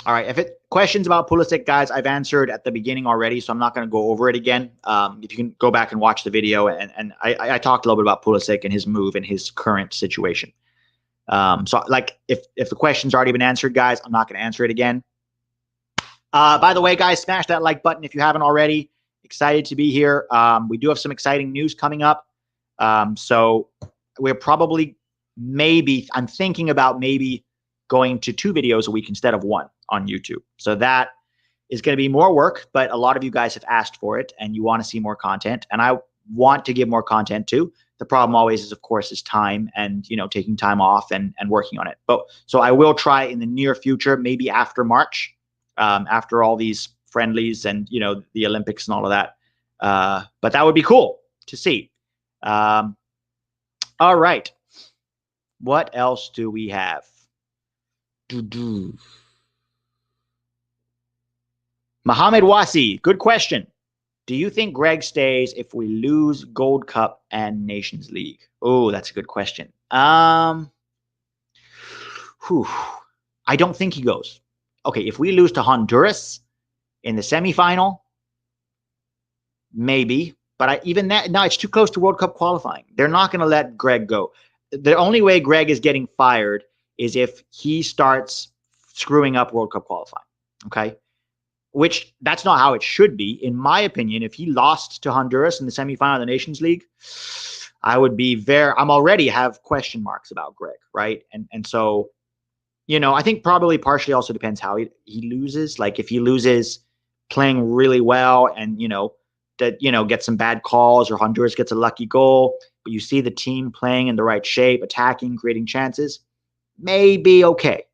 All right. Questions about Pulisic, guys, I've answered at the beginning already, so I'm not going to go over it again. If you can go back and watch the video, and I talked a little bit about Pulisic and his move and his current situation. So like if the question's already been answered, guys, I'm not going to answer it again. By the way, guys, smash that like button if you haven't already. Excited to be here. We do have some exciting news coming up. So we're probably I'm thinking about maybe going to 2 videos a week instead of 1 on YouTube. So that is going to be more work, but a lot of you guys have asked for it and you want to see more content. And I want to give more content too. The problem always is, of course, is time and, taking time off and working on it. But so I will try in the near future, maybe after March, after all these friendlies and, the Olympics and all of that. But that would be cool to see. All right. What else do we have? Mohammed Wasi, good question. Do you think Greg stays if we lose Gold Cup and Nations League? Oh, that's a good question. I don't think he goes. Okay, if we lose to Honduras in the semifinal, maybe. But it's too close to World Cup qualifying. They're not going to let Greg go. The only way Greg is getting fired is if he starts screwing up World Cup qualifying. Okay? Which that's not how it should be. In my opinion, if he lost to Honduras in the semifinal of the Nations League, I'm already have question marks about Greg, right? And so, I think probably partially also depends how he loses. Like if he loses playing really well and, get some bad calls or Honduras gets a lucky goal, but you see the team playing in the right shape, attacking, creating chances, maybe okay.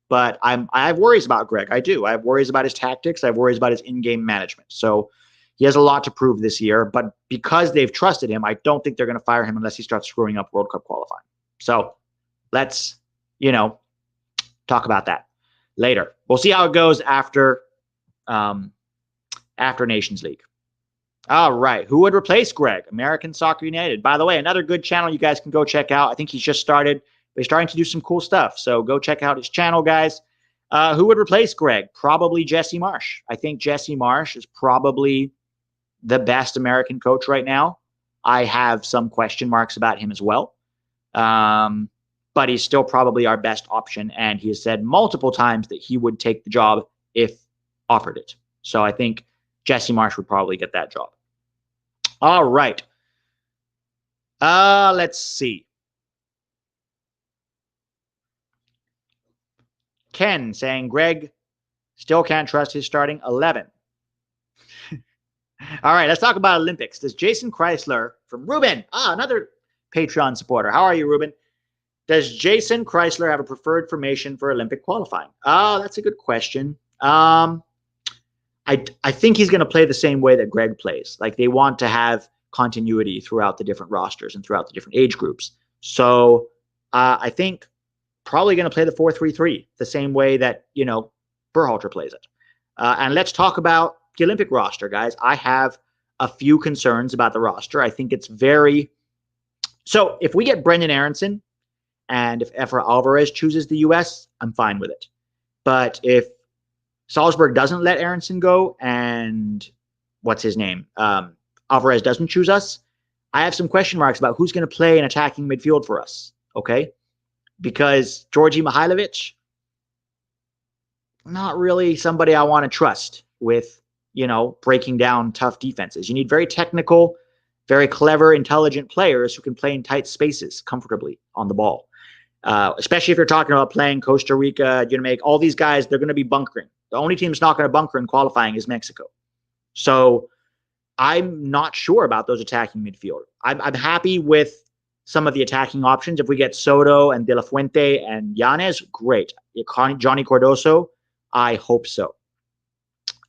But I have worries about Greg. I do. I have worries about his tactics. I have worries about his in-game management. So he has a lot to prove this year. But because they've trusted him, I don't think they're going to fire him unless he starts screwing up World Cup qualifying. So let's, talk about that later. We'll see how it goes after Nations League. All right. Who would replace Greg? American Soccer United. By the way, another good channel you guys can go check out. I think he's just started. He's starting to do some cool stuff. So go check out his channel, guys. Who would replace Greg? Probably Jesse Marsch. I think Jesse Marsch is probably the best American coach right now. I have some question marks about him as well. But he's still probably our best option. And he has said multiple times that he would take the job if offered it. So I think Jesse Marsch would probably get that job. All right. Let's see. Ken saying Greg still can't trust his starting 11. All right, let's talk about Olympics. Does Jason Chrysler from Ruben, another Patreon supporter. How are you, Ruben? Does Jason Chrysler have a preferred formation for Olympic qualifying? That's a good question. I think he's going to play the same way that Greg plays. Like they want to have continuity throughout the different rosters and throughout the different age groups. So I think probably going to play the 4-3-3 the same way that, Berhalter plays it. And let's talk about the Olympic roster, guys. I have a few concerns about the roster. I think it's so if we get Brendan Aronson and if Efrain Alvarez chooses the U.S., I'm fine with it. But if Salzburg doesn't let Aronson go and what's his name? Alvarez doesn't choose us, I have some question marks about who's going to play in attacking midfield for us. Okay. Because Georgi Mihailovic, not really somebody I want to trust with, breaking down tough defenses. You need very technical, very clever, intelligent players who can play in tight spaces comfortably on the ball. Especially if you're talking about playing Costa Rica, Jamaica, all these guys, they're going to be bunkering. The only team that's not going to bunker in qualifying is Mexico. So I'm not sure about those attacking midfield. I'm happy with some of the attacking options. If we get Soto and De La Fuente and Yanez, great. Johnny Cardoso, I hope so.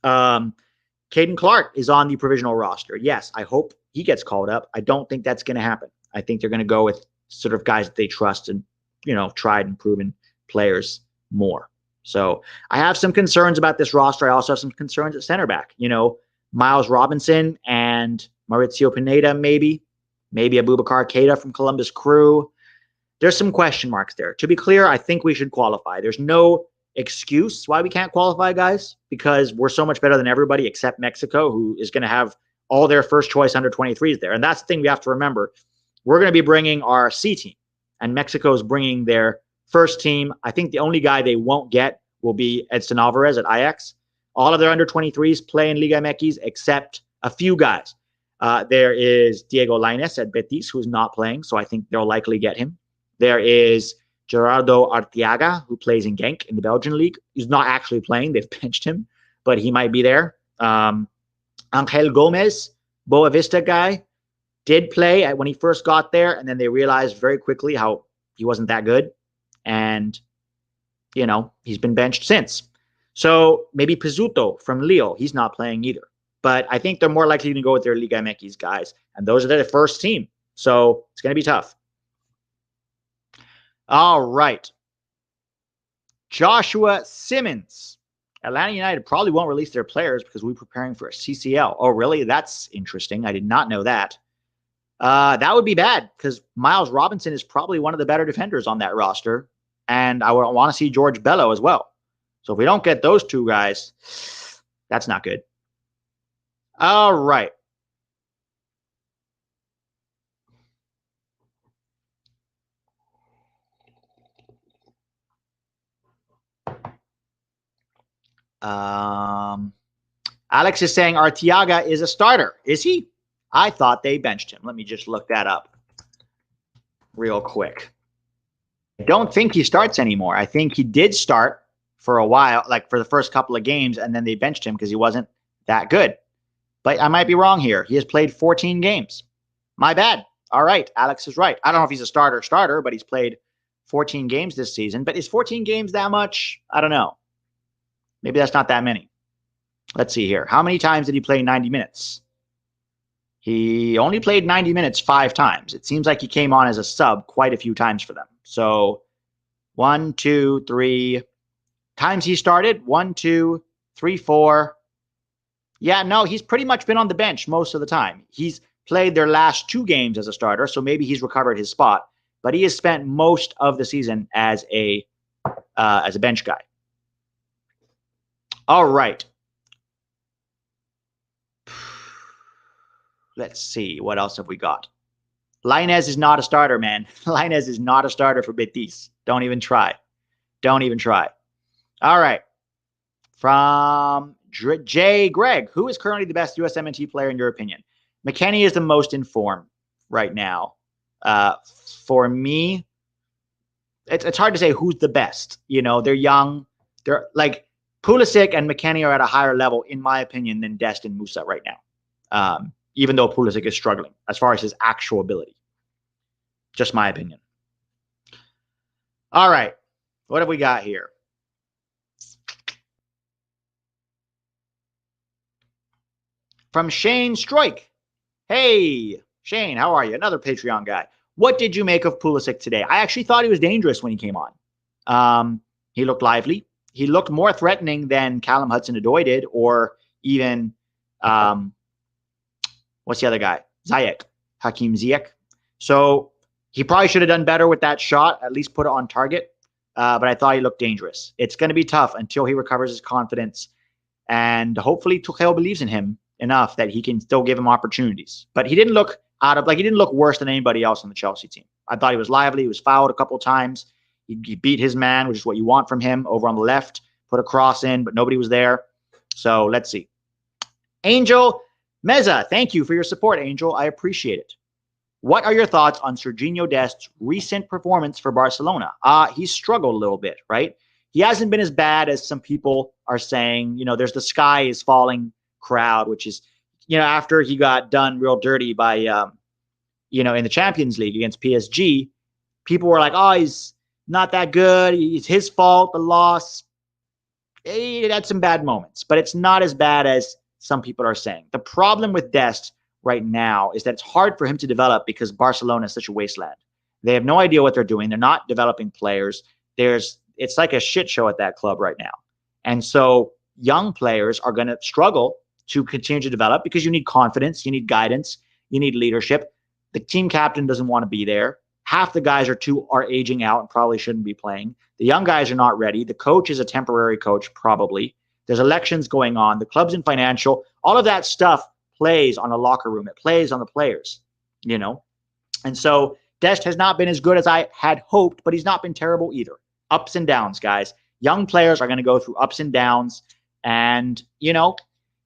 Kaden Clark is on the provisional roster. Yes, I hope he gets called up. I don't think that's going to happen. I think they're going to go with sort of guys that they trust and, tried and proven players more. So I have some concerns about this roster. I also have some concerns at center back. Miles Robinson and Mauricio Pineda, maybe Abubakar Keita from Columbus Crew. There's some question marks there. To be clear, I think we should qualify. There's no excuse why we can't qualify, guys, because we're so much better than everybody except Mexico, who is going to have all their first choice under 23s there. And that's the thing we have to remember. We're going to be bringing our C team, and Mexico's bringing their first team. I think the only guy they won't get will be Efrain Alvarez at Ajax. All of their under 23s play in Liga MX except a few guys. There is Diego Lainez at Betis, who's not playing, so I think they'll likely get him. There is Gerardo Artiaga, who plays in Genk in the Belgian league. He's not actually playing. They've benched him, but he might be there. Angel Gomez, Boa Vista guy, did play when he first got there, and then they realized very quickly how he wasn't that good. And, you know, he's been benched since. So maybe Pizzuto from Lille. He's not playing either. But I think they're more likely to go with their Liga MX guys. And those are their first team. So it's going to be tough. All right. Joshua Simmons. Atlanta United probably won't release their players because we're preparing for a CCL. Oh, really? That's interesting. I did not know that. That would be bad because Miles Robinson is probably one of the better defenders on that roster. And I would want to see George Bello as well. So if we don't get those two guys, that's not good. All right. Alex is saying Artiaga is a starter. Is he? I thought they benched him. Let me just look that up real quick. I don't think he starts anymore. I think he did start for a while, like for the first couple of games, and then they benched him because he wasn't that good. But I might be wrong here. He has played 14 games. My bad. All right. Alex is right. I don't know if he's a starter, but he's played 14 games this season. But is 14 games that much? I don't know. Maybe that's not that many. Let's see here. How many times did he play 90 minutes? He only played 90 minutes 5 times. It seems like he came on as a sub quite a few times for them. So 1, 2, 3 times he started. 1, 2, 3, 4. Yeah, no, he's pretty much been on the bench most of the time. He's played their last 2 games as a starter, so maybe he's recovered his spot. But he has spent most of the season as a bench guy. All right. Let's see. What else have we got? Lainez is not a starter, man. Lainez is not a starter for Betis. Don't even try. Don't even try. All right. From J. Greg, who is currently the best USMNT player in your opinion? McKennie is the most informed right now. For me, it's hard to say who's the best. You know, they're young. They're like Pulisic and McKennie are at a higher level, in my opinion, than Dest and Musa right now. Even though Pulisic is struggling as far as his actual ability. Just my opinion. All right. What have we got here? From Shane Stroik. Hey, Shane, how are you? Another Patreon guy. What did you make of Pulisic today? I actually thought he was dangerous when he came on. He looked lively. He looked more threatening than Callum Hudson-Odoi did, or even what's the other guy? Hakim Ziyech. So he probably should have done better with that shot, at least put it on target. But I thought he looked dangerous. It's going to be tough until he recovers his confidence. And hopefully Tuchel believes in him enough that he can still give him opportunities. But he didn't look he didn't look worse than anybody else on the Chelsea team. I thought he was lively. He was fouled a couple of times. He beat his man, which is what you want from him, over on the left, put a cross in, but nobody was there. So let's see. Angel Meza, thank you for your support, Angel. I appreciate it. What are your thoughts on Serginho Dest's recent performance for Barcelona? He's struggled a little bit, right? He hasn't been as bad as some people are saying. You know, there's the sky is falling crowd, which is, you know, after he got done real dirty by, in the Champions League against PSG, people were like, oh, he's not that good. It's his fault, the loss. He had some bad moments, but it's not as bad as some people are saying. The problem with Dest right now is that it's hard for him to develop because Barcelona is such a wasteland. They have no idea what they're doing. They're not developing players. It's like a shit show at that club right now. And so young players are going to struggle to continue to develop because you need confidence, you need guidance, you need leadership. The team captain doesn't want to be there. Half the guys are aging out and probably shouldn't be playing. The young guys are not ready. The coach is a temporary coach, probably. There's elections going on. The club's in financial. All of that stuff plays on a locker room. It plays on the players, you know. And so Dest has not been as good as I had hoped, but he's not been terrible either. Ups and downs, guys. Young players are going to go through ups and downs. And, you know,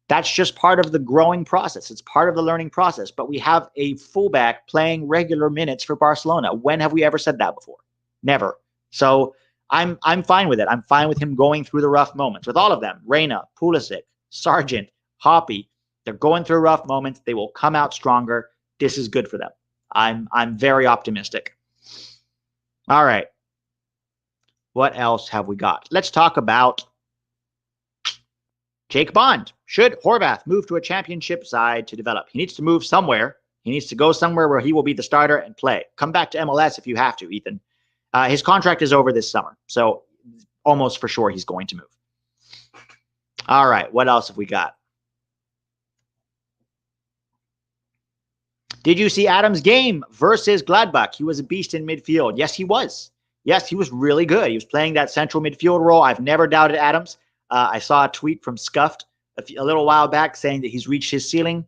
that's just part of the growing process. It's part of the learning process. But we have a fullback playing regular minutes for Barcelona. When have we ever said that before? Never. So I'm fine with it. I'm fine with him going through the rough moments. With all of them, Reyna, Pulisic, Sargent, Hoppy, they're going through rough moments. They will come out stronger. This is good for them. I'm very optimistic. All right. What else have we got? Let's talk about Jake Bond. Should Horvath move to a championship side to develop? He needs to move somewhere. He needs to go somewhere where he will be the starter and play. Come back to MLS if you have to, Ethan. His contract is over this summer, so almost for sure he's going to move. All right, what else have we got? Did you see Adams' game versus Gladbach? He was a beast in midfield. Yes, he was. Yes, he was really good. He was playing that central midfield role. I've never doubted Adams. I saw a tweet from Scuffed a little while back saying that he's reached his ceiling.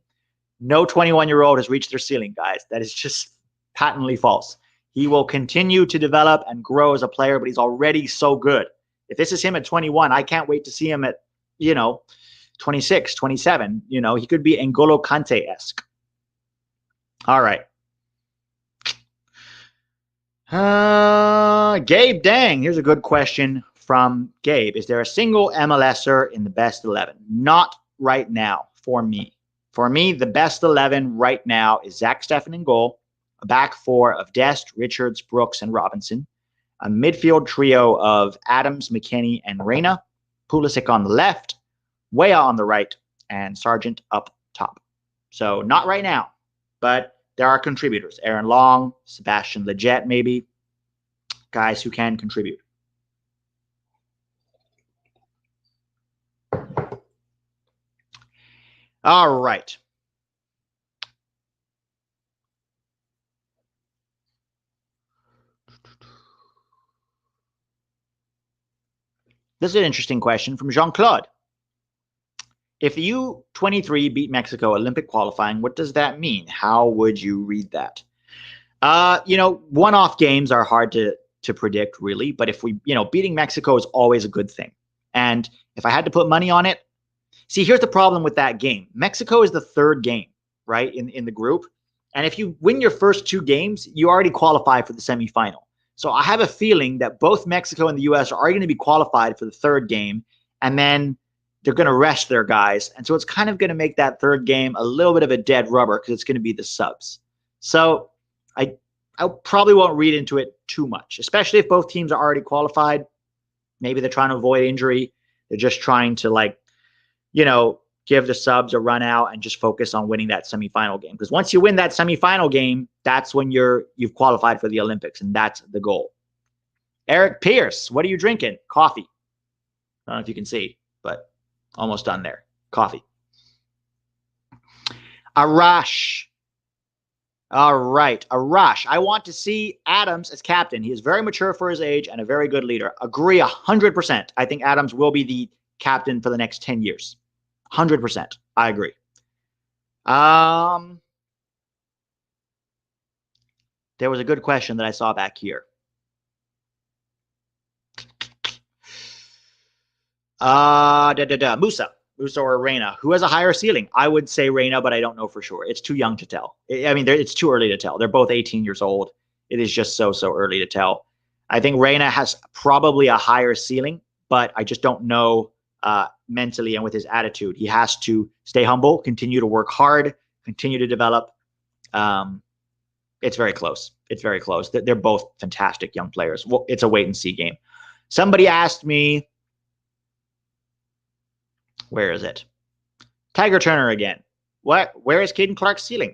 No 21-year-old has reached their ceiling, guys. That is just patently false. He will continue to develop and grow as a player, but he's already so good. If this is him at 21, I can't wait to see him at, 26, 27. He could be N'Golo Kante-esque. All right. Gabe Dang. Here's a good question from Gabe. Is there a single MLSer in the best 11? Not right now for me. For me, the best 11 right now is Zach Steffen in goal, a back four of Dest, Richards, Brooks, and Robinson, a midfield trio of Adams, McKennie, and Reyna, Pulisic on the left, Weah on the right, and Sargent up top. So not right now, but there are contributors. Aaron Long, Sebastian Lletget, maybe. Guys who can contribute. All right. This is an interesting question from Jean-Claude. If the U23 beat Mexico Olympic qualifying, what does that mean? How would you read that? One-off games are hard to predict, really. But if we, beating Mexico is always a good thing. And if I had to put money on it, see, here's the problem with that game. Mexico is the third game, right, in the group. And if you win your first two games, you already qualify for the semifinal. So I have a feeling that both Mexico and the U.S. are going to be qualified for the third game, and then they're going to rest their guys. And so it's kind of going to make that third game a little bit of a dead rubber because it's going to be the subs. So I probably won't read into it too much, especially if both teams are already qualified. Maybe they're trying to avoid injury. They're just trying to, give the subs a run out and just focus on winning that semifinal game. Because once you win that semifinal game, that's when you've qualified for the Olympics, and that's the goal. Eric Pierce, what are you drinking? Coffee. I don't know if you can see, but almost done there. Coffee. Arash. All right. Arash. I want to see Adams as captain. He is very mature for his age and a very good leader. Agree 100%. I think Adams will be the captain for the next 10 years. 100%. I agree. There was a good question that I saw back here. Musa or Reyna. Who has a higher ceiling? I would say Reyna, but I don't know for sure. It's too young to tell. It's too early to tell. They're both 18 years old. It is just so early to tell. I think Reyna has probably a higher ceiling, but I just don't know mentally and with his attitude. He has to stay humble, continue to work hard, continue to develop. It's very close. It's very close. They're both fantastic young players. Well, it's a wait-and-see game. Somebody asked me, where is it? Tiger Turner again. Where is Kaden Clark's ceiling?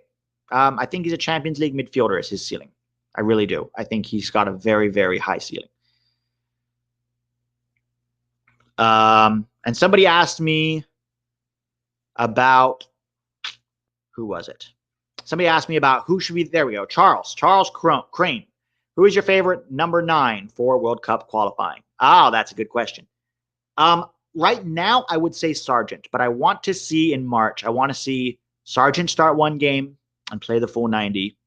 I think he's a Champions League midfielder is his ceiling. I really do. I think he's got a very, very high ceiling. And somebody asked me about, who was it? Somebody asked me about who should be, there we go, Charles Crane. Who is your favorite number 9 for World Cup qualifying? Ah, that's a good question. Right now, I would say Sargent, but I want to see in March, I want to see Sargent start one game and play the full 90.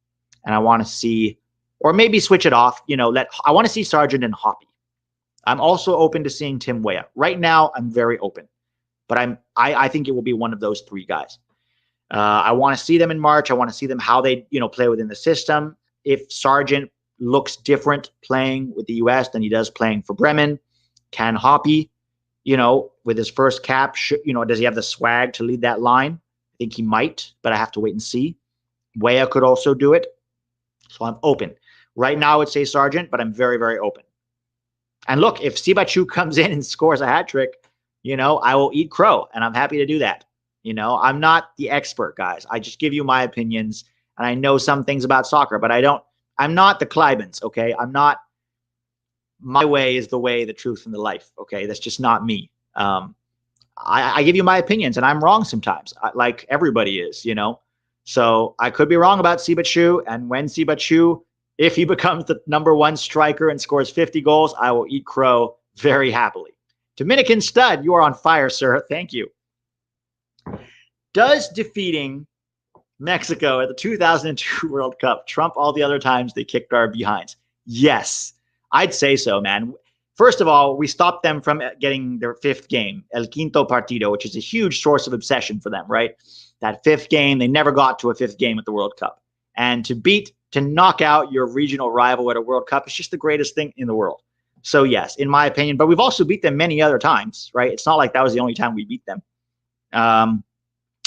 And I want to see, or maybe switch it off, I want to see Sargent and Hoppy. I'm also open to seeing Tim Weah. Right now, I'm very open, but I think it will be one of those 3 guys. I want to see them in March. I want to see them how they, play within the system. If Sargent looks different playing with the U.S. than he does playing for Bremen, can Hoppy, with his first cap, does he have the swag to lead that line? I think he might, but I have to wait and see. Weah could also do it. So I'm open. Right now, I would say Sargent, but I'm very, very open. And look, if Siebatcheu comes in and scores a hat trick, I will eat crow, and I'm happy to do that. I'm not the expert, guys. I just give you my opinions, and I know some things about soccer, but I'm not the Kleibens, okay? My way is the way, the truth, and the life, okay? That's just not me. I give you my opinions, and I'm wrong sometimes, like everybody is, So I could be wrong about Siebatcheu, and when Siebatcheu, if he becomes the number 1 striker and scores 50 goals, I will eat crow very happily. Dominican Stud, you are on fire, sir. Thank you. Does defeating Mexico at the 2002 World Cup trump all the other times they kicked our behinds? Yes, I'd say so, man. First of all, we stopped them from getting their 5th game, El Quinto Partido, which is a huge source of obsession for them, right? That 5th game, they never got to a 5th game at the World Cup. And to knock out your regional rival at a World Cup is just the greatest thing in the world. So yes, in my opinion, but we've also beat them many other times, right? It's not like that was the only time we beat them.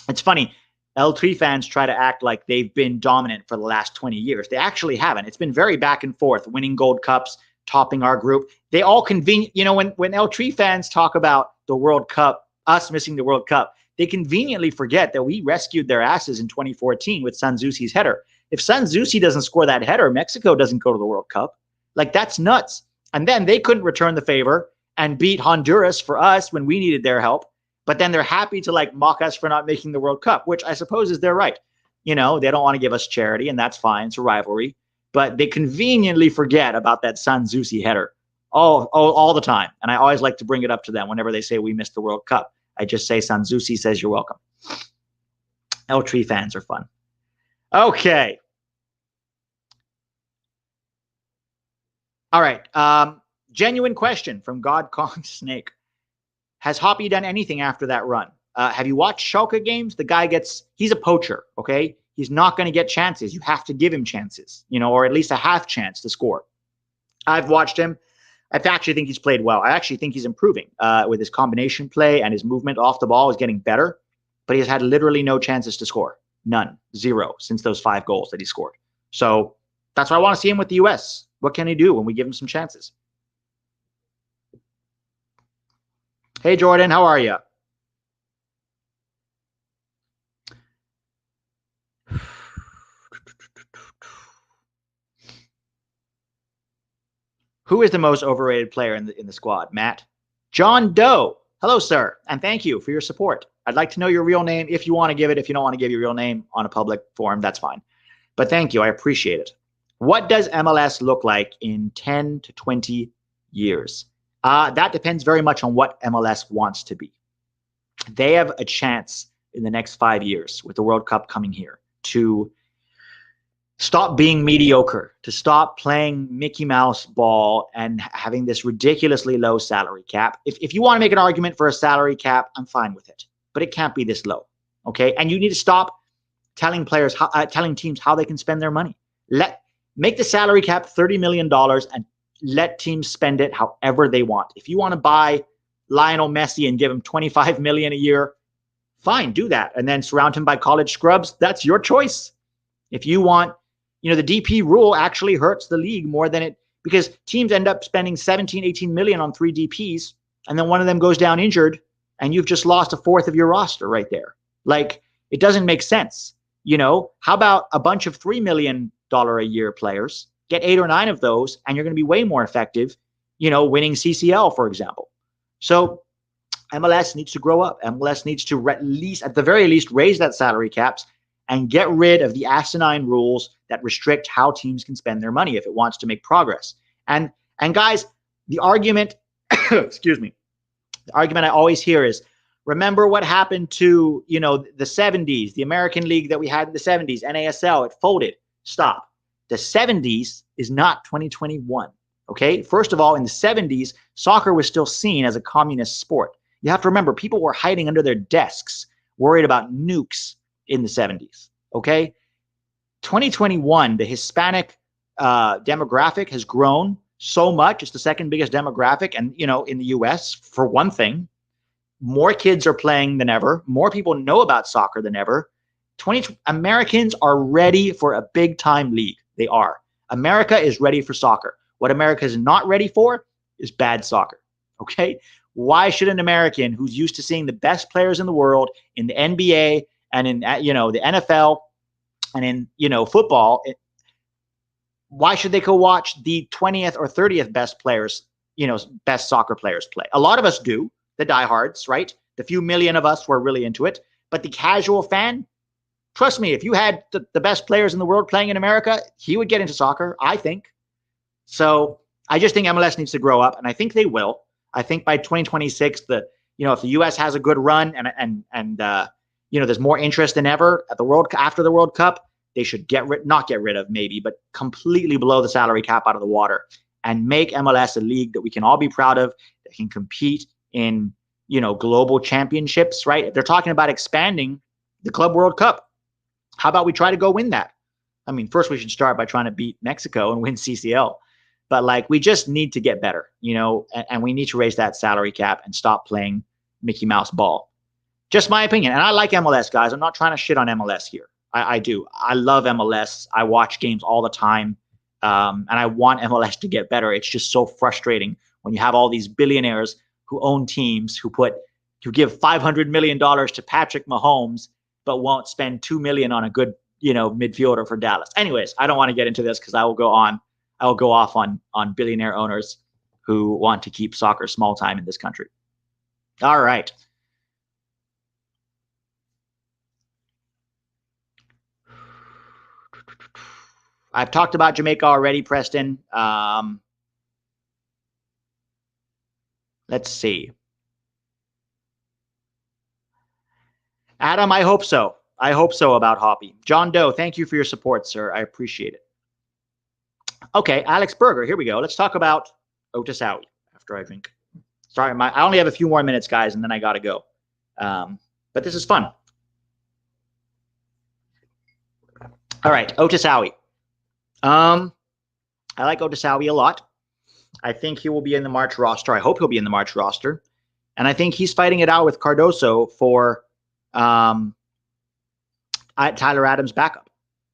It's funny. L3 fans try to act like they've been dominant for the last 20 years. They actually haven't. It's been very back and forth, winning gold cups, topping our group. They all convenient, when L3 fans talk about the World Cup, us missing the World Cup, they conveniently forget that we rescued their asses in 2014 with Sanzusi's header. If Sanzusi doesn't score that header, Mexico doesn't go to the World Cup. Like, that's nuts. And then they couldn't return the favor and beat Honduras for us when we needed their help. But then they're happy to mock us for not making the World Cup, which I suppose is their right. They don't want to give us charity, and that's fine. It's a rivalry. But they conveniently forget about that Sanzusi header all the time. And I always like to bring it up to them whenever they say we missed the World Cup. I just say Sanzusi says you're welcome. L3 fans are fun. Okay. All right. Genuine question from God Kong Snake. Has Hoppy done anything after that run? Have you watched Schalke games? The guy he's a poacher, okay? He's not going to get chances. You have to give him chances, or at least a half chance to score. I've watched him. I actually think he's played well. I actually think he's improving with his combination play, and his movement off the ball is getting better, but he has had literally no chances to score. None. 0 since those 5 goals that he scored. So that's why I want to see him with the U.S. What can he do when we give him some chances? Hey, Jordan, how are you? Who is the most overrated player in the squad? Matt? John Doe. Hello, sir, and thank you for your support. I'd like to know your real name if you want to give it. If you don't want to give your real name on a public forum, that's fine. But thank you. I appreciate it. What does MLS look like in 10 to 20 years? That depends very much on what MLS wants to be. They have a chance in the next 5 years with the World Cup coming here to stop being mediocre, to stop playing Mickey Mouse ball and having this ridiculously low salary cap. If you want to make an argument for a salary cap, I'm fine with it, but it can't be this low, okay? And you need to stop telling teams how they can spend their money. Make the salary cap $30 million and let teams spend it however they want. If you want to buy Lionel Messi and give him $25 million a year, fine, do that. And then surround him by college scrubs. That's your choice. If you want, the DP rule actually hurts the league more than because teams end up spending 17, 18 million on 3 DPs, and then one of them goes down injured, and you've just lost a fourth of your roster right there. It doesn't make sense. How about a bunch of $3 million a year players? Get 8 or 9 of those, and you're going to be way more effective, winning CCL, for example. So MLS needs to grow up. MLS needs to at the very least, raise that salary caps and get rid of the asinine rules that restrict how teams can spend their money if it wants to make progress. And guys, the argument, excuse me, the argument I always hear is, remember what happened to, the 70s, the American League that we had in the 70s, NASL, it folded. Stop. The 70s is not 2021. Okay. First of all, in the 70s, soccer was still seen as a communist sport. You have to remember, people were hiding under their desks, worried about nukes in the 70s. Okay. 2021, the Hispanic demographic has grown so much. It's the second biggest demographic. And, in the US, for one thing, more kids are playing than ever. More people know about soccer than ever. Americans are ready for a big time league. They are. America is ready for soccer. What America is not ready for is bad soccer. Okay. Why should an American who's used to seeing the best players in the world in the NBA and in, the NFL and in, football, why should they go watch the 20th or 30th best players, best soccer players play? A lot of us do, the diehards, right? The few million of us who are really into it. But the casual fan, trust me, if you had the best players in the world playing in America, he would get into soccer, I think. So I just think MLS needs to grow up, and I think they will. I think by 2026, if the U.S. has a good run and there's more interest than ever at after the World Cup, they should not get rid of maybe, but completely blow the salary cap out of the water and make MLS a league that we can all be proud of, that can compete in, global championships, right? If they're talking about expanding the Club World Cup, how about we try to go win that? I mean, first we should start by trying to beat Mexico and win CCL. But we just need to get better, and we need to raise that salary cap and stop playing Mickey Mouse ball. Just my opinion. And I like MLS, guys. I'm not trying to shit on MLS here. I do. I love MLS. I watch games all the time. And I want MLS to get better. It's just so frustrating when you have all these billionaires who own teams who give $500 million to Patrick Mahomes, but won't spend $2 million on a good, midfielder for Dallas. Anyways, I don't want to get into this because I will go off on billionaire owners who want to keep soccer small time in this country. All right. I've talked about Jamaica already, Preston. Let's see. Adam, I hope so. I hope so about Hoppy. John Doe, thank you for your support, sir. I appreciate it. Okay, Alex Berger, here we go. Let's talk about Otis Howie after I drink. Sorry, I only have a few more minutes, guys, and then I got to go. But this is fun. All right, Otis Howie. I like Otis Howie a lot. I think he will be in the March roster. I hope he'll be in the March roster. And I think he's fighting it out with Cardoso for Tyler Adams' backup.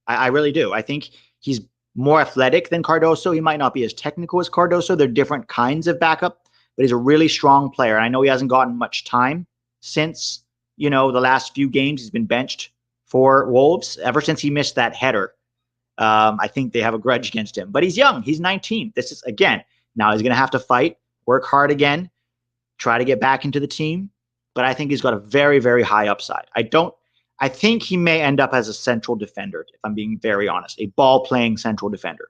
I really do. I think he's more athletic than Cardoso. He might not be as technical as Cardoso. They're different kinds of backup, but he's a really strong player. And I know he hasn't gotten much time since, the last few games. He's been benched for Wolves ever since he missed that header. I think they have a grudge against him, but he's young. He's 19. This is, again, now he's going to have to fight, work hard again, try to get back into the team. But I think he's got a very, very high upside. I think he may end up as a central defender, if I'm being very honest, a ball-playing central defender.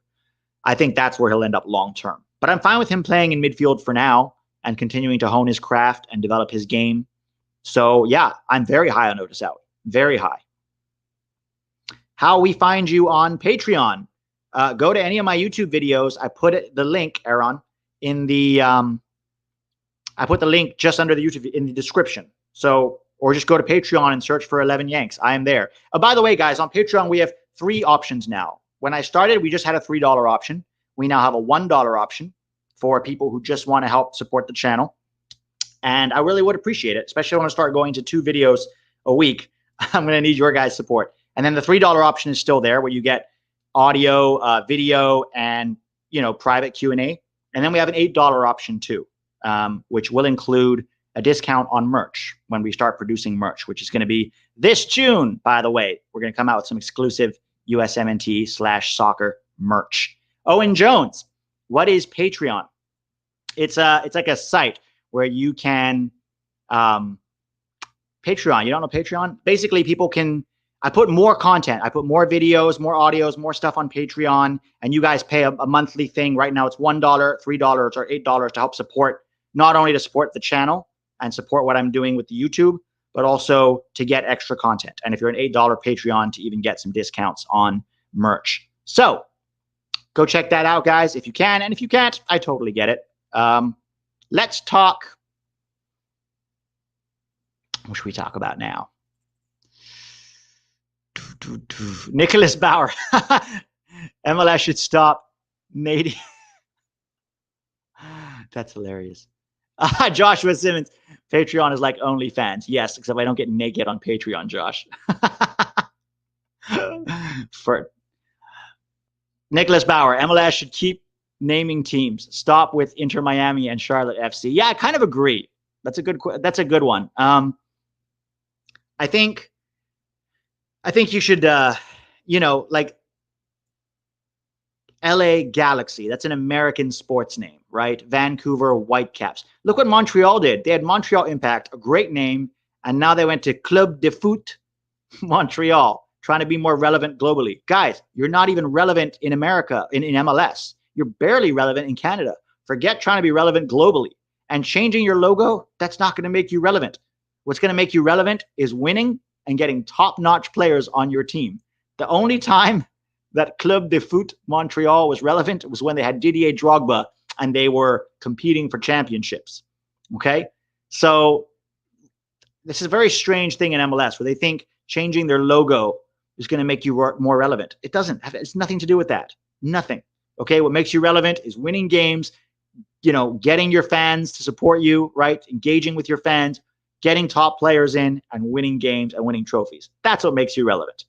I think that's where he'll end up long-term. But I'm fine with him playing in midfield for now and continuing to hone his craft and develop his game. So, yeah, I'm very high on Otis Howie. Very high. How we find you on Patreon. Go to any of my YouTube videos. I put the link, Aaron, in the I put the link just under the YouTube in the description. So, or just go to Patreon and search for 11 Yanks. I am there. By the way, guys, on Patreon, we have 3 options now. When I started, we just had a $3 option. We now have a $1 option for people who just want to help support the channel. And I really would appreciate it, especially when I start going to 2 videos a week. I'm going to need your guys' support. And then the $3 option is still there, where you get audio, video, and private Q&A. And then we have an $8 option too, which will include a discount on merch when we start producing merch, which is going to be this June. By the way, we're going to come out with some exclusive USMNT/soccer merch. Owen Jones, what is Patreon? It's like a site where you can Patreon. You don't know Patreon? Basically, people can. I put more content. I put more videos, more audios, more stuff on Patreon, and you guys pay a monthly thing. Right now it's $1, $3, or $8 to help support, not only to support the channel and support what I'm doing with the YouTube, but also to get extra content. And if you're an $8 Patreon, to even get some discounts on merch. So go check that out, guys, if you can. And if you can't, I totally get it. Let's talk. What should we talk about now? Nicholas Bauer. MLS should stop mating. That's hilarious. Joshua Simmons. Patreon is like OnlyFans. Yes, except I don't get naked on Patreon, Josh. For Nicholas Bauer, MLS should keep naming teams. Stop with Inter Miami and Charlotte FC. Yeah, I kind of agree. That's a good one. I think you should, like LA Galaxy. That's an American sports name, right? Vancouver Whitecaps. Look what Montreal did. They had Montreal Impact, a great name, and now they went to Club de Foot Montreal, trying to be more relevant globally. Guys, you're not even relevant in America, in MLS. You're barely relevant in Canada. Forget trying to be relevant globally. And changing your logo, that's not going to make you relevant. What's going to make you relevant is winning and getting top-notch players on your team. The only time that Club de Foot Montreal was relevant was when they had Didier Drogba and they were competing for championships. Okay? So this is a very strange thing in MLS where they think changing their logo is going to make you more relevant. It doesn't. It's nothing to do with that. Nothing. Okay? What makes you relevant is winning games, getting your fans to support you, right? Engaging with your fans, getting top players in, and winning games and winning trophies. That's what makes you relevant.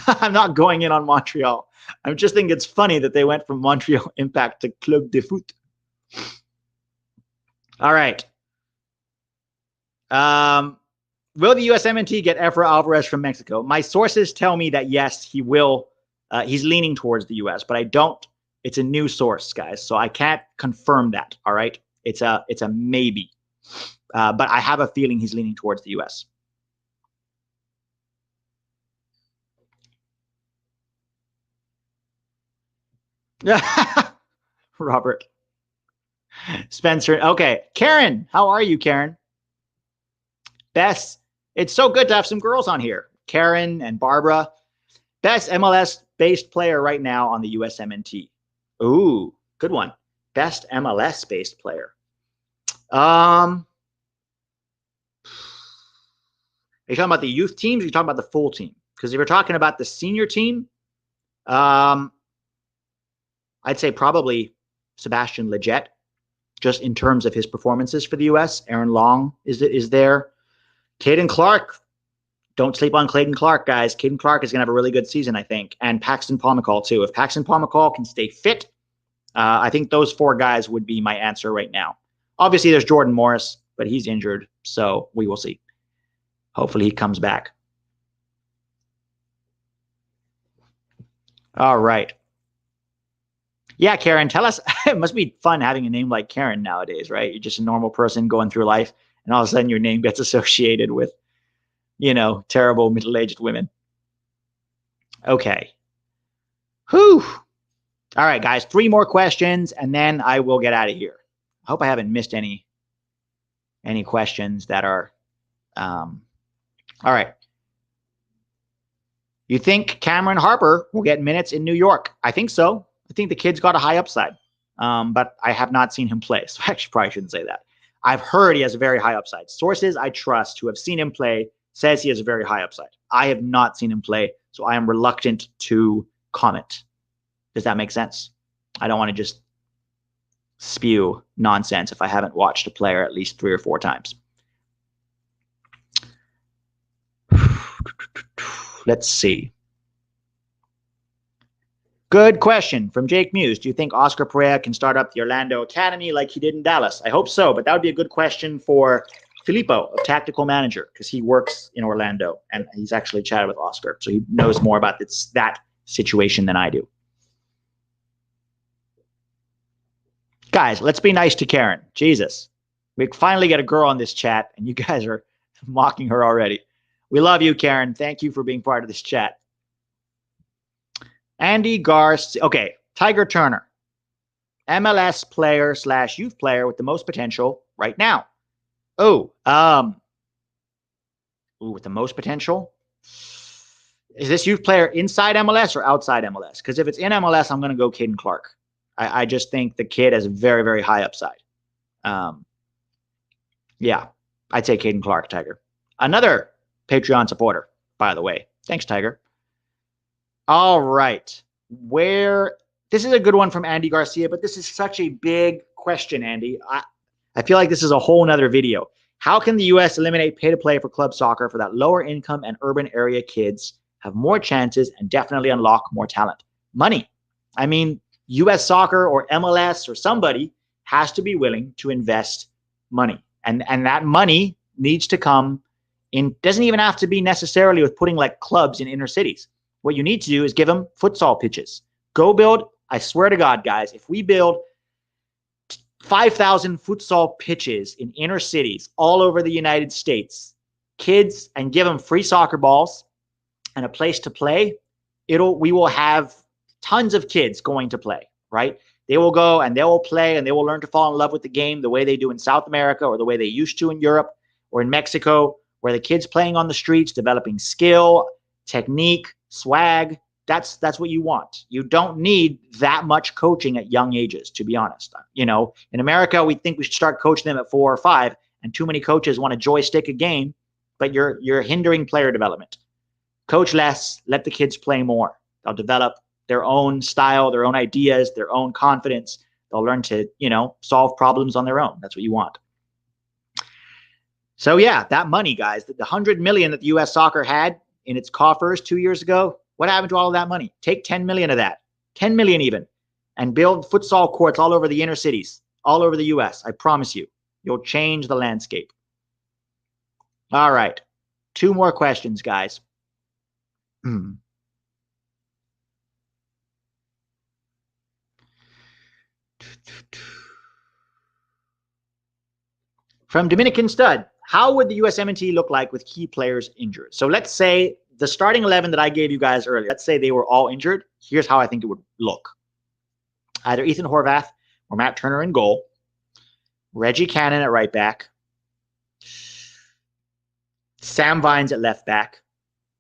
I'm not going in on Montreal. I just think it's funny that they went from Montreal Impact to Club de Foot. All right. Will the USMNT get Efrain Alvarez from Mexico? My sources tell me that yes, he will. He's leaning towards the US, but I don't. It's a new source, guys, so I can't confirm that. All right, it's a maybe, but I have a feeling he's leaning towards the US. Robert Spencer. Okay, Karen, how are you, Karen? Best. It's so good to have some girls on here. Karen and Barbara. Best MLS-based player right now on the USMNT. Ooh, good one. Best MLS-based player. Are you talking about the youth teams or are you talking about the full team? Because if you're talking about the senior team, I'd say probably Sebastian Lletget, just in terms of his performances for the U.S. Aaron Long is there. Kaden Clark. Don't sleep on Kaden Clark, guys. Kaden Clark is going to have a really good season, I think. And Paxton Pomykal, too. If Paxton Pomykal can stay fit, I think those four guys would be my answer right now. Obviously, there's Jordan Morris, but he's injured, so we will see. Hopefully, he comes back. All right. Yeah, Karen, tell us. It must be fun having a name like Karen nowadays, right? You're just a normal person going through life, and all of a sudden your name gets associated with, terrible middle-aged women. Okay. Whew. All right, guys, 3 more questions, and then I will get out of here. I hope I haven't missed any questions that are... all right. You think Cameron Harper will get minutes in New York? I think so. I think the kid's got a high upside, but I have not seen him play, so I actually probably shouldn't say that. I've heard he has a very high upside. Sources I trust who have seen him play says he has a very high upside. I have not seen him play, so I am reluctant to comment. Does that make sense? I don't want to just spew nonsense if I haven't watched a player at least 3 or 4 times. Let's see. Good question from Jake Muse. Do you think Oscar Pereira can start up the Orlando Academy like he did in Dallas? I hope so, but that would be a good question for Filippo, of Tactical Manager, because he works in Orlando and he's actually chatted with Oscar, so he knows more about that situation than I do. Guys, let's be nice to Karen. Jesus. We finally get a girl on this chat, and you guys are mocking her already. We love you, Karen. Thank you for being part of this chat. Andy Garcia. Okay, Tiger Turner. MLS player / youth player with the most potential right now. With the most potential? Is this youth player inside MLS or outside MLS? Because if it's in MLS, I'm going to go Kaden Clark. I just think the kid has a very, very high upside. Yeah, I'd say Kaden Clark, Tiger. Another Patreon supporter, by the way. Thanks, Tiger. All right. This is a good one from Andy Garcia, but this is such a big question, Andy. I feel like this is a whole nother video. How can the U.S. eliminate pay-to-play for club soccer for that lower income and urban area kids have more chances and definitely unlock more talent? Money. I mean, U.S. soccer or MLS or somebody has to be willing to invest money. And that money needs to come in, doesn't even have to be necessarily with putting like clubs in inner cities. What you need to do is give them futsal pitches. Go build, I swear to God, guys, if we build 5,000 futsal pitches in inner cities all over the United States, kids, and give them free soccer balls and a place to play, we will have tons of kids going to play, right? They will go and they will play and they will learn to fall in love with the game the way they do in South America or the way they used to in Europe or in Mexico, where the kids playing on the streets, developing skill, technique, swag. That's what you want. You don't need that much coaching at young ages, to be honest. You know, in America, we think we should start coaching them at 4 or 5, and too many coaches want to joystick a game, but you're hindering player development. Coach less, let the kids play more. They'll develop their own style, their own ideas, their own confidence. They'll learn to, solve problems on their own. That's what you want. So yeah, that money, guys, the $100 million that the U.S. soccer had in its coffers 2 years ago, what happened to all of that money? Take 10 million of that, 10 million even, and build futsal courts all over the inner cities, all over the U.S. I promise you, you'll change the landscape. All right, 2 more questions, guys. From Dominican Stud, how would the USMNT look like with key players injured? So let's say the starting 11 that I gave you guys earlier, let's say they were all injured. Here's how I think it would look. Either Ethan Horvath or Matt Turner in goal, Reggie Cannon at right back, Sam Vines at left back,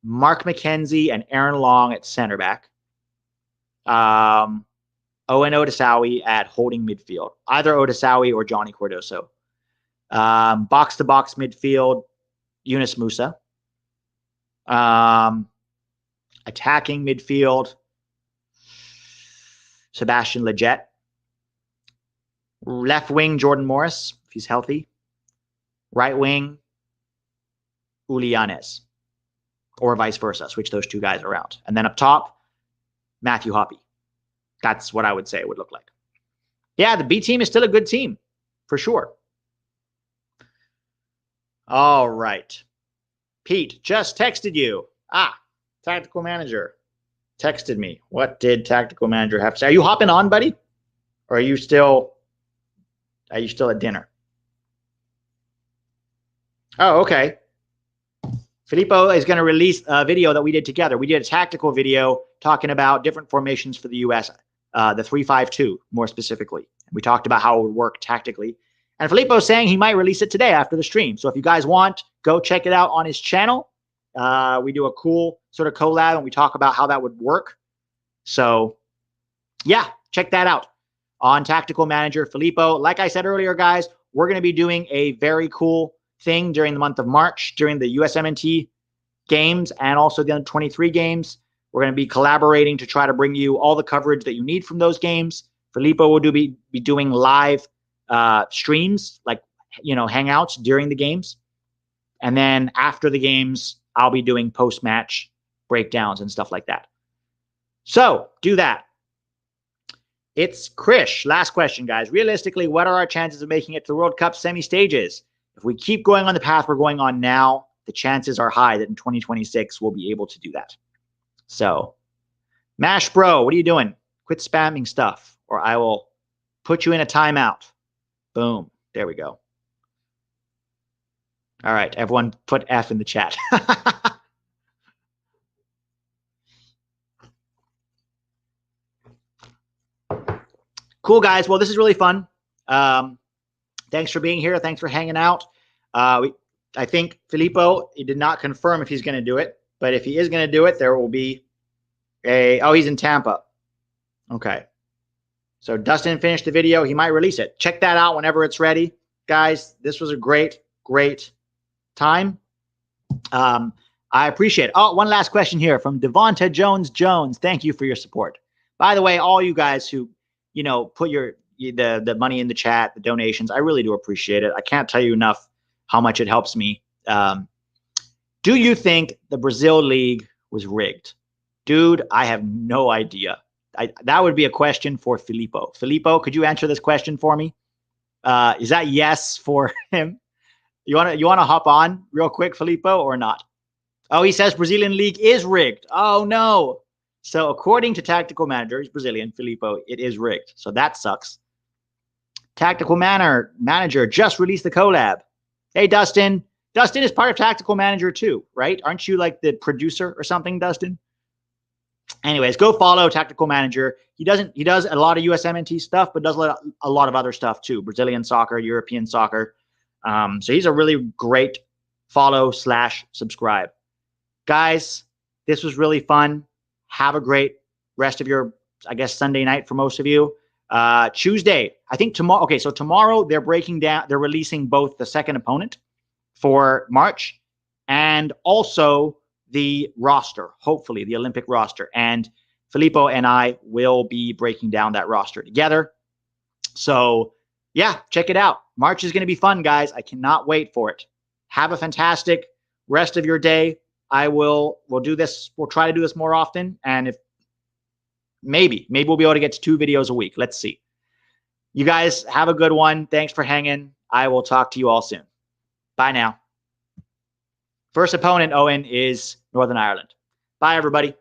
Mark McKenzie and Aaron Long at center back, Owen Odasawi at holding midfield, either Odasawi or Johnny Cordoso. Box-to-box midfield, Yunus Musa. Attacking midfield, Sebastian Lletget. Left wing, Jordan Morris, if he's healthy. Right wing, Uli Yanez. Or vice versa, switch those 2 guys around. And then up top, Matthew Hoppe. That's what I would say it would look like. Yeah, the B team is still a good team, for sure. All right. Pete just texted you. Tactical manager texted me. What did tactical manager have to say? Are you hopping on, buddy? Or are you still at dinner? Oh, okay. Filippo is going to release a video that we did together. We did a tactical video talking about different formations for the U.S., the 3-5-2 more specifically. We talked about how it would work tactically. And Filippo's saying he might release it today after the stream. So if you guys want, go check it out on his channel. We do a cool sort of collab and we talk about how that would work. So yeah, check that out on Tactical Manager Filippo. Like I said earlier, guys, we're going to be doing a very cool thing during the month of March, during the USMNT games and also the under-23 games. We're going to be collaborating to try to bring you all the coverage that you need from those games. Filippo will be doing live streams, like, hangouts during the games. And then after the games, I'll be doing post-match breakdowns and stuff like that. So do that. It's Krish. Last question, guys. Realistically, what are our chances of making it to the World Cup semi-stages? If we keep going on the path we're going on now, the chances are high that in 2026 we'll be able to do that. So, Mash Bro, what are you doing? Quit spamming stuff, or I will put you in a timeout. Boom. There we go. All right, everyone put F in the chat. Cool, guys. Well, this is really fun. Thanks for being here. Thanks for hanging out. I think Filippo, he did not confirm if he's going to do it, but if he is going to do it, there will be oh, he's in Tampa. Okay. So Dustin finished the video. He might release it. Check that out whenever it's ready. Guys, this was a great time. I appreciate it. Oh, one last question here from Devonta Jones. Thank you for your support. By the way, all you guys who, put the money in the chat, the donations, I really do appreciate it. I can't tell you enough how much it helps me. Do you think the Brazil League was rigged? Dude, I have no idea. That would be a question for Filippo. Filippo, could you answer this question for me? Is that yes for him? You want to hop on real quick, Filippo, or not? Oh, he says Brazilian League is rigged. Oh, no. So according to Tactical Manager, he's Brazilian, Filippo, it is rigged. So that sucks. Tactical Manager just released the collab. Hey, Dustin. Dustin is part of Tactical Manager too, right? Aren't you like the producer or something, Dustin? Anyways, go follow Tactical Manager. He does a lot of USMNT stuff, but does a lot of other stuff too. Brazilian soccer, European soccer. So he's a really great follow/subscribe. Guys, this was really fun. Have a great rest of your, I guess, Sunday night for most of you. Tuesday, I think tomorrow. Okay, so tomorrow they're releasing both the second opponent for March and also the roster, hopefully the Olympic roster. And Filippo and I will be breaking down that roster together. So yeah, check it out. March is going to be fun, guys. I cannot wait for it. Have a fantastic rest of your day. We'll do this. We'll try to do this more often. And if maybe we'll be able to get to 2 videos a week. Let's see. You guys have a good one. Thanks for hanging. I will talk to you all soon. Bye now. First opponent, Owen, is Northern Ireland. Bye, everybody.